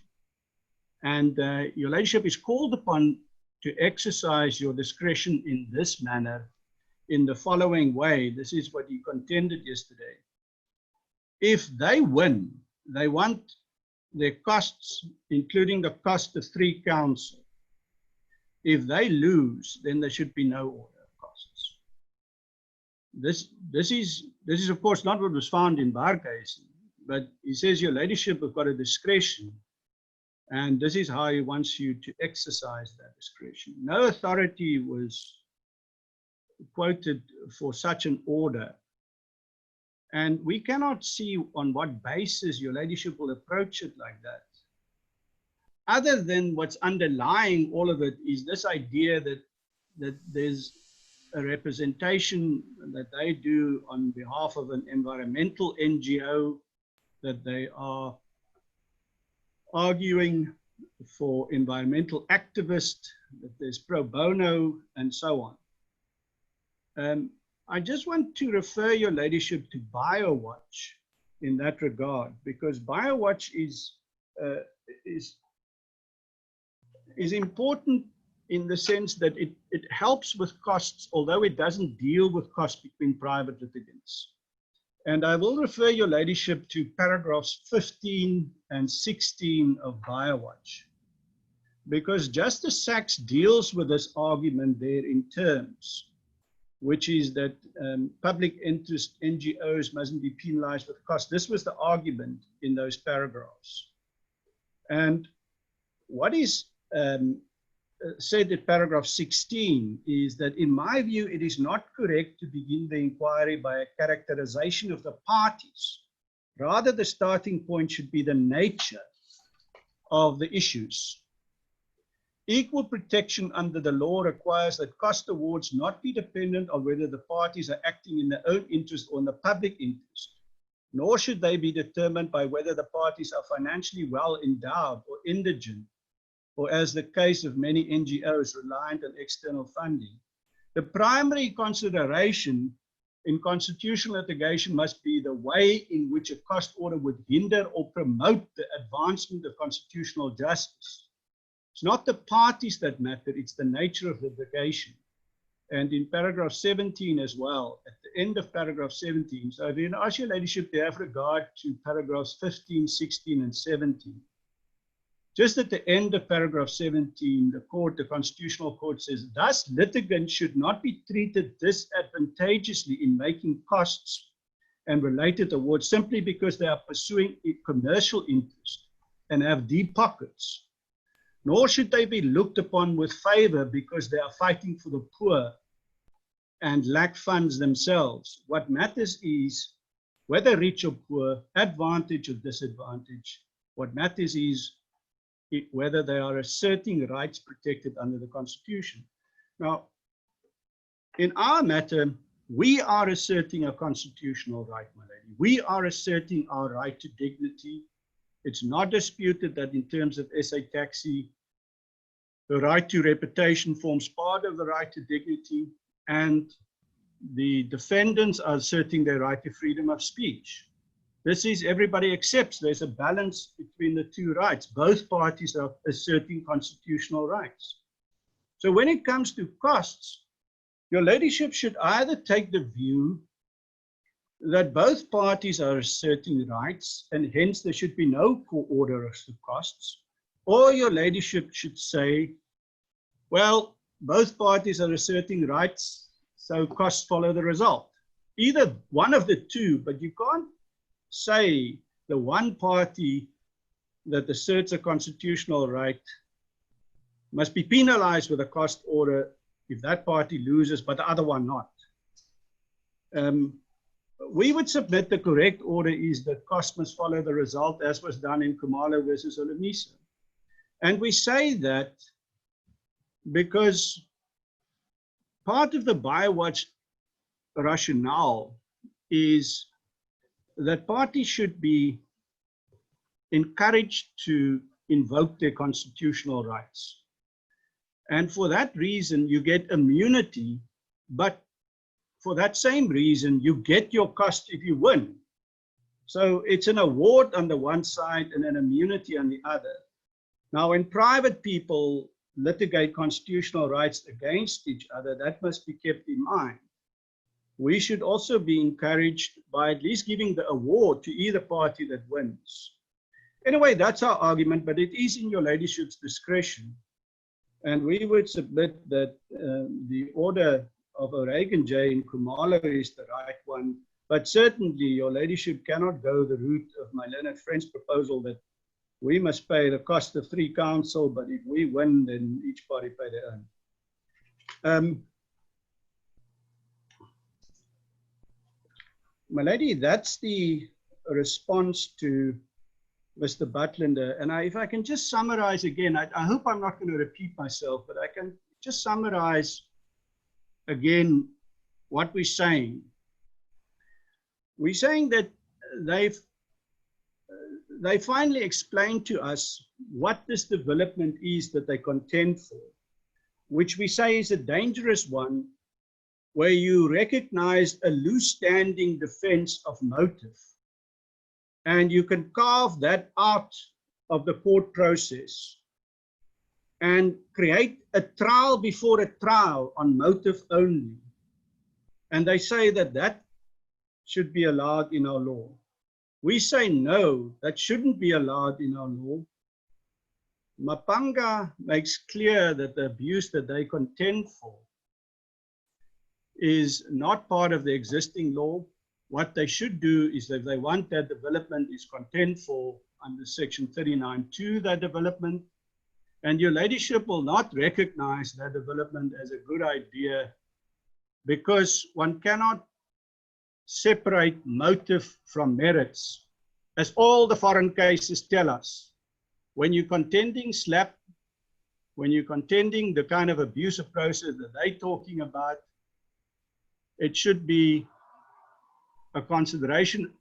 S7: And your ladyship is called upon to exercise your discretion in this manner in the following way. This is what he contended yesterday. If they win, they want their costs, including the cost of 3 counsel. If they lose, then there should be no order of costs. This is of course not what was found in Barkhuizen, but he says your ladyship have got a discretion, and this is how he wants you to exercise that discretion. No authority was quoted for such an order, and we cannot see on what basis your ladyship will approach it like that. Other than what's underlying all of it is this idea that there's a representation that they do on behalf of an environmental NGO, that they are arguing for environmental activists, that there's pro bono, and so on. I just want to refer your ladyship to BioWatch in that regard, because BioWatch is important in the sense that it helps with costs, although it doesn't deal with costs between private litigants. And I will refer your ladyship to paragraphs 15 and 16 of BioWatch, because Justice Sachs deals with this argument there in terms, which is that public interest NGOs mustn't be penalized with costs. This was the argument in those paragraphs. And what is said in paragraph 16 is that, in my view, it is not correct to begin the inquiry by a characterization of the parties. Rather, the starting point should be the nature of the issues. Equal protection under the law requires that cost awards not be dependent on whether the parties are acting in their own interest or in the public interest, nor should they be determined by whether the parties are financially well endowed or indigent, or, as the case of many NGOs, reliant on external funding. The primary consideration in constitutional litigation must be the way in which a cost order would hinder or promote the advancement of constitutional justice. It's not the parties that matter, it's the nature of litigation. And in paragraph 17 as well, at the end of paragraph 17, so I then ask your ladyship to have regard to paragraphs 15, 16, and 17. Just at the end of paragraph 17, the Constitutional Court says, thus litigants should not be treated disadvantageously in making costs and related awards simply because they are pursuing a commercial interest and have deep pockets. Nor should they be looked upon with favor because they are fighting for the poor and lack funds themselves. What matters is whether rich or poor, advantage or disadvantage. What matters is whether they are asserting rights protected under the Constitution. Now, in our matter, we are asserting a constitutional right, my lady. We are asserting our right to dignity. It's not disputed that in terms of SA Taxi, the right to reputation forms part of the right to dignity, and the defendants are asserting their right to freedom of speech. This is, everybody accepts there's a balance between the two rights. Both parties are asserting constitutional rights. So when it comes to costs, your ladyship should either take the view that both parties are asserting rights and hence there should be no court order of the costs, or your ladyship should say, well, both parties are asserting rights, so costs follow the result. Either one of the two, but you can't say the one party that asserts a constitutional right must be penalized with a cost order if that party loses, but the other one not. We would submit the correct order is that costs must follow the result, as was done in Khumalo versus Olomisa. And we say that because part of the BioWatch rationale is that parties should be encouraged to invoke their constitutional rights. And for that reason, you get immunity, but for that same reason, you get your cost if you win. So it's an award on the one side and an immunity on the other. Now, when private people litigate constitutional rights against each other, that must be kept in mind. We should also be encouraged by at least giving the award to either party that wins. Anyway, that's our argument, but it is in your ladyship's discretion. And we would submit that the order of O'Regan J in Khumalo is the right one. But certainly, your ladyship cannot go the route of my learned friend's proposal that we must pay the cost of 3 counsel, but if we win, then each party pay their own. My lady, that's the response to Mr. Butlander. And if I can just summarize again, I hope I'm not going to repeat myself, but I can just summarize again what we're saying. We're saying that they finally explained to us what this development is that they contend for, which we say is a dangerous one, where you recognize a loose-standing defense of motive. And you can carve that out of the court process and create a trial before a trial on motive only. And they say that that should be allowed in our law. We say no, that shouldn't be allowed in our law. Mapanga makes clear that the abuse that they contend for is not part of the existing law. What they should do is, if they want that development, is contend for under section 39(2) that development. And your ladyship will not recognize that development as a good idea, because one cannot separate motive from merits, as all the foreign cases tell us. When you're contending SLAPP, when you're contending the kind of abusive process that they're talking about, it should be a consideration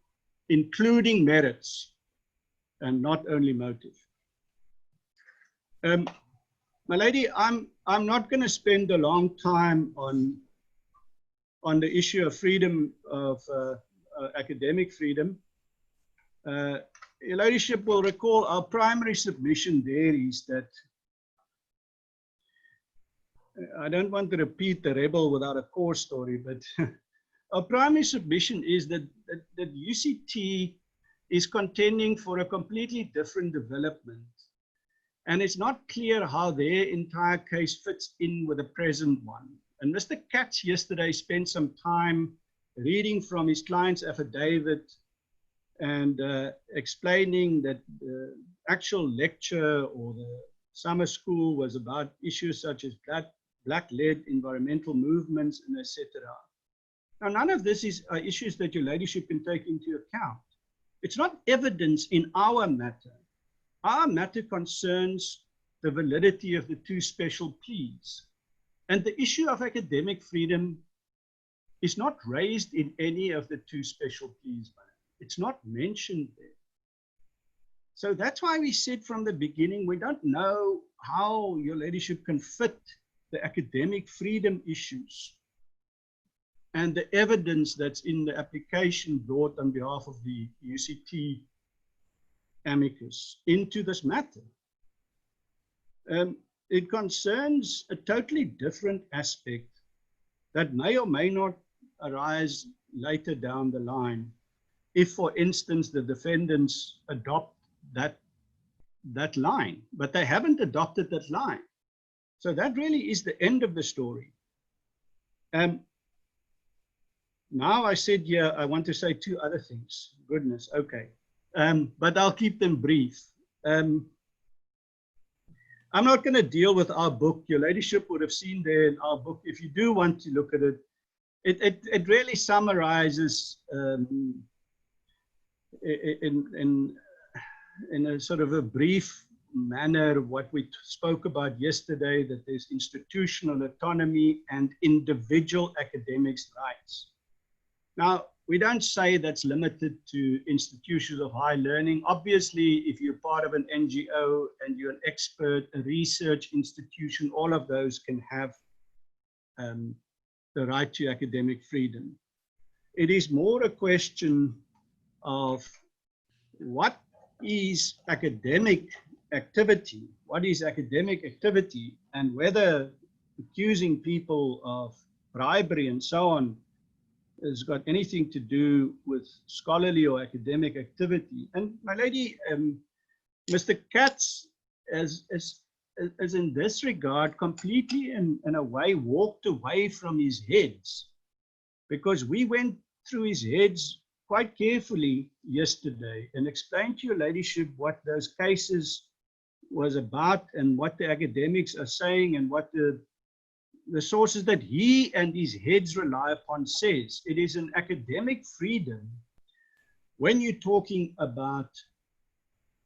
S7: including merits and not only motive. My lady, I'm not going to spend a long time on the issue of freedom of academic freedom. Your ladyship will recall our primary submission there is that, I don't want to repeat the rebel without a core story, but our primary submission is that UCT is contending for a completely different development. And it's not clear how their entire case fits in with the present one. And Mr. Katz yesterday spent some time reading from his client's affidavit and explaining that the actual lecture or the summer school was about issues such as black-led environmental movements and etc. Now, none of this is issues that your ladyship can take into account. It's not evidence in our matter. Our matter concerns the validity of the 2 special pleas. And the issue of academic freedom is not raised in any of the 2 special pleas. It's not mentioned there. So that's why we said from the beginning, we don't know how your ladyship can fit the academic freedom issues and the evidence that's in the application brought on behalf of the UCT amicus into this matter. It concerns a totally different aspect that may or may not arise later down the line if, for instance, the defendants adopt that line, but they haven't adopted that line. So that really is the end of the story. Now I said, yeah, I want to say 2 other things. Goodness, okay. But I'll keep them brief. I'm not going to deal with our book. Your ladyship would have seen there in our book, if you do want to look at it, it really summarizes in a sort of a brief manner what we spoke about yesterday, that there's institutional autonomy and individual academics' rights. Now, we don't say that's limited to institutions of high learning. Obviously, if you're part of an NGO and you're an expert, a research institution, all of those can have the right to academic freedom. It is more a question of what is academic activity, and whether accusing people of bribery and so on has got anything to do with scholarly or academic activity. And my lady, Mr. Katz, as in this regard, completely in a way walked away from his heads, because we went through his heads quite carefully yesterday and explained to your ladyship what those cases was about and what the academics are saying and what the sources that he and his heads rely upon says. It is an academic freedom when you're talking about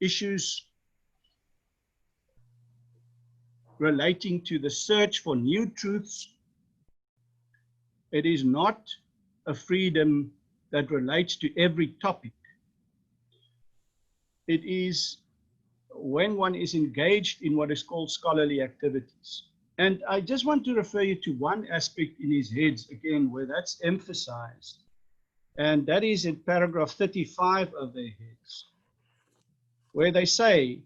S7: issues relating to the search for new truths. It is not a freedom that relates to every topic. It is when one is engaged in what is called scholarly activities. And I just want to refer you to one aspect in his heads again, where that's emphasized. And that is in paragraph 35 of their heads, where they say,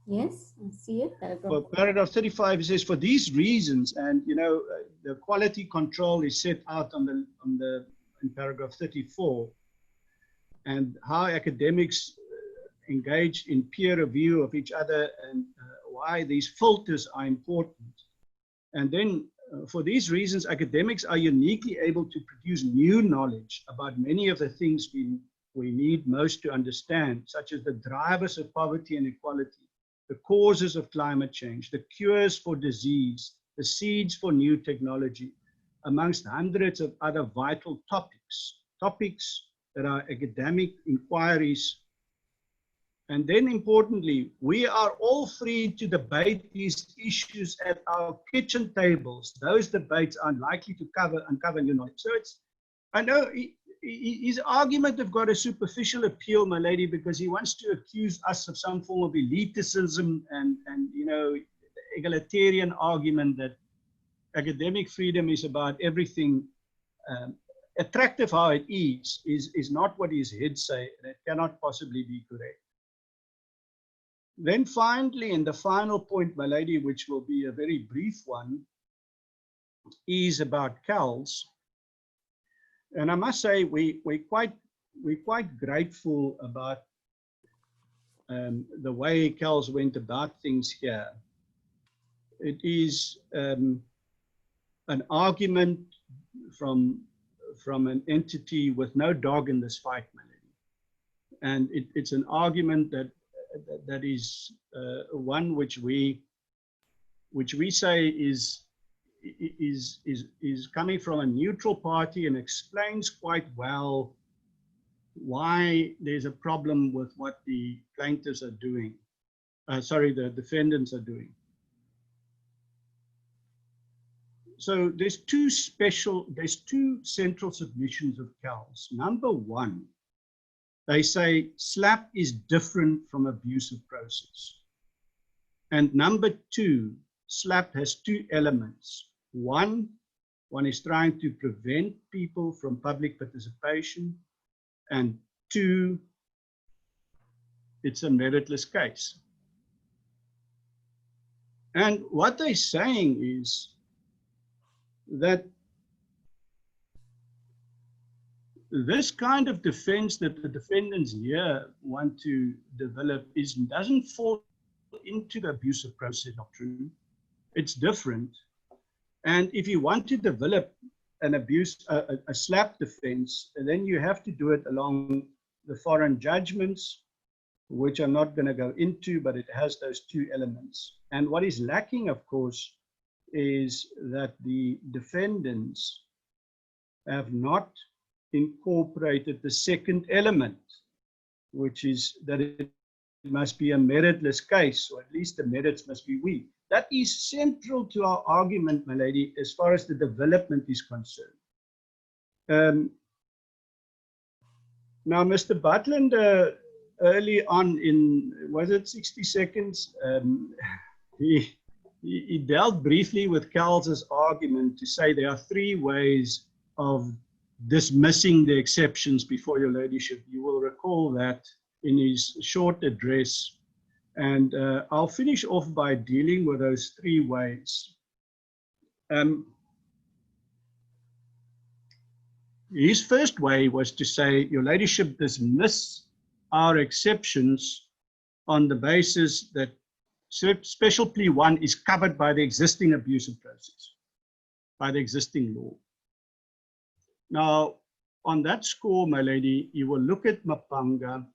S1: yes, I see it.
S7: for paragraph 35, it says, for these reasons, and you know, the quality control is set out in paragraph 34, and how academics engage in peer review of each other, and why these filters are important. And then for these reasons, academics are uniquely able to produce new knowledge about many of the things we need most to understand, such as the drivers of poverty and equality, the causes of climate change, the cures for disease, the seeds for new technology, amongst hundreds of other vital topics that are academic inquiries. And then importantly, we are all free to debate these issues at our kitchen tables. Those debates are likely to uncover new knowledge. So I know his argument have got a superficial appeal, my lady, because he wants to accuse us of some form of elitism and you know, egalitarian argument that academic freedom is about everything. Attractive how it is not what his heads say, and it cannot possibly be correct. Then finally, in the final point, my lady, which will be a very brief one, is about CALS. And I must say, we're quite grateful about the way CALS went about things here. It is an argument from an entity with no dog in this fight, my lady. And it's an argument that is one which we say is coming from a neutral party and explains quite well why there's a problem with what the plaintiffs are doing. The defendants are doing. So there's two central submissions of CALS. Number one, they say SLAP is different from abusive process. And number two, SLAP has two elements. One is trying to prevent people from public participation. And two, it's a meritless case. And what they're saying is that this kind of defense that the defendants here want to develop doesn't fall into the abusive process doctrine. It's different. And if you want to develop an a SLAP defense, then you have to do it along the foreign judgments, which I'm not going to go into, but it has those two elements. And what is lacking, of course, is that the defendants have not incorporated the second element, which is that it must be a meritless case, or at least the merits must be weak. That is central to our argument, my lady, as far as the development is concerned. Now, Mr. Butland, early on in, was it 60 seconds, he dealt briefly with Carl's argument to say there are three ways of dismissing the exceptions before your ladyship. You will recall that in his short address. And I'll finish off by dealing with those three ways. His first way was to say, your ladyship, dismiss our exceptions on the basis that special plea 1 is covered by the existing abusive process, by the existing law. Now, on that score, my lady, you will look at Mapanga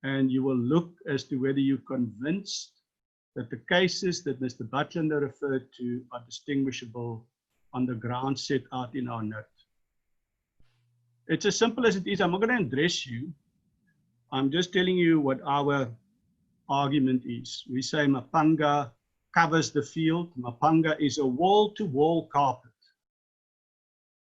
S7: and you will look as to whether you're convinced that the cases that Mr. Butlander referred to are distinguishable on the grounds set out in our note. It's as simple as it is. I'm not going to address you. I'm just telling you what our argument is. We say Mapanga covers the field. Mapanga is a wall-to-wall carpet.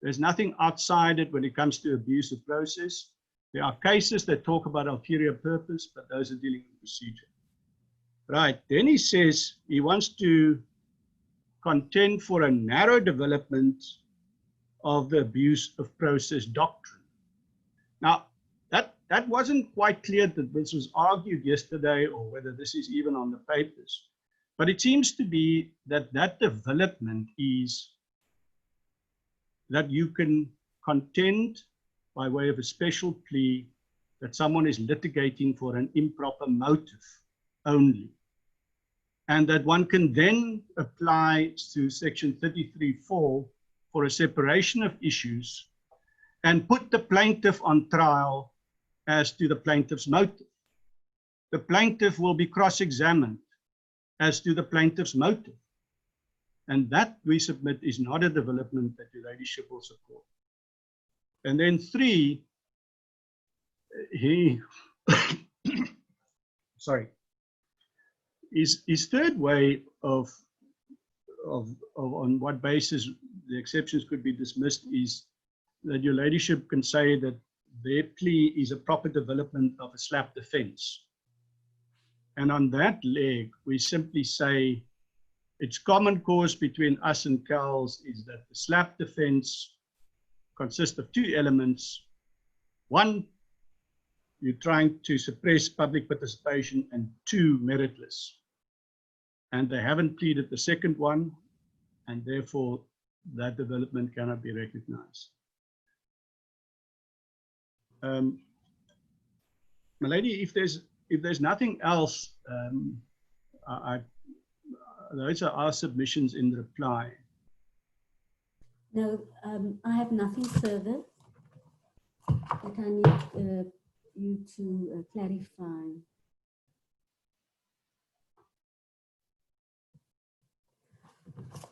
S7: There's nothing outside it when it comes to abusive process. There are cases that talk about ulterior purpose, but those are dealing with procedure. Right, then he says he wants to contend for a narrow development of the abuse of process doctrine. Now, that wasn't quite clear that this was argued yesterday or whether this is even on the papers. But it seems to be that that development is that you can contend by way of a special plea that someone is litigating for an improper motive only. And that one can then apply to section 33(4) for a separation of issues and put the plaintiff on trial as to the plaintiff's motive. The plaintiff will be cross-examined as to the plaintiff's motive. And that, we submit, is not a development that your ladyship will support. And then 3, sorry, his third way of on what basis the exceptions could be dismissed is that your ladyship can say that their plea is a proper development of a slap defense. And on that leg, we simply say it's common cause between us and Carl's is that the slap defense consists of 2 elements. 1, you're trying to suppress public participation, and 2, meritless. And they haven't pleaded the second one, and therefore that development cannot be recognized. My lady, if there's nothing else, those are our submissions in reply.
S1: No, I have nothing further that I need you to clarify.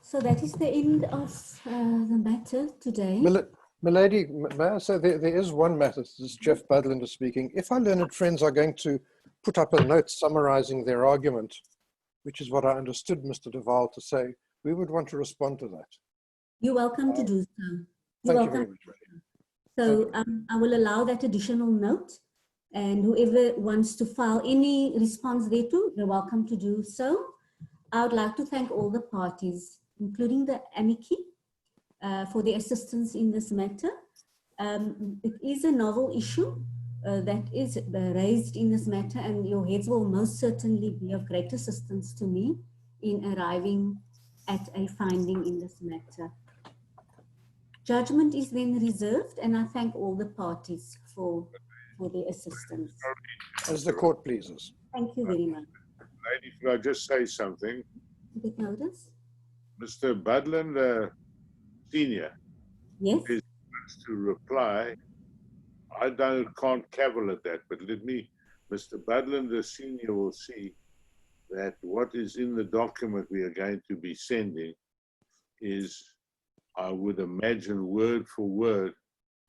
S1: So that is the end of the matter today.
S8: Milady, may I say there is one matter. This is Jeff Budlander speaking. If our learned friends are going to put up a note summarizing their argument, which is what I understood Mr. de Waal to say, we would want to respond to that.
S1: You're welcome to do so.
S8: Thank you very much.
S1: So I will allow that additional note, and whoever wants to file any response thereto, they're welcome to do so. I would like to thank all the parties, including the amici, for their assistance in this matter. It is a novel issue that is raised in this matter, and your heads will most certainly be of great assistance to me in arriving at a finding in this matter. Judgment is then reserved, and I thank all the parties for their assistance.
S8: As the court pleases.
S1: Thank you very much.
S2: Lady, could I just say something?
S1: Take notice.
S2: Mr. Budlander Senior,
S1: Yes.
S2: is to reply. I can't cavil at that, but let me, Mr. Budlander Senior will see that what is in the document we are going to be sending is, I would imagine, word for word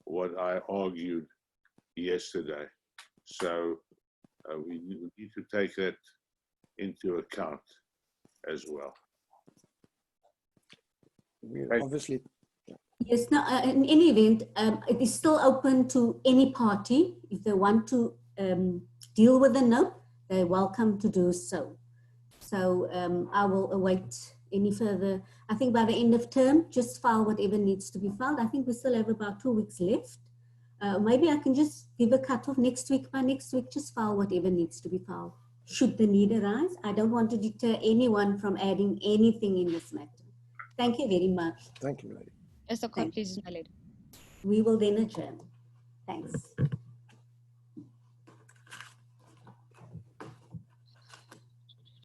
S2: what I argued yesterday. So we need to take that into account as well.
S8: Obviously.
S1: Yes, no, in any event, it is still open to any party. If they want to deal with the note, they're welcome to do so. So I will await any further. I think by the end of term, just file whatever needs to be filed. I think we still have about 2 weeks left. Maybe I can just give a cutoff next week. By next week, just file whatever needs to be filed, should the need arise. I don't want to deter anyone from adding anything in this matter. Thank you very much.
S8: Thank you, lady.
S4: As the court pleases, my lady.
S1: We will then adjourn. Thanks.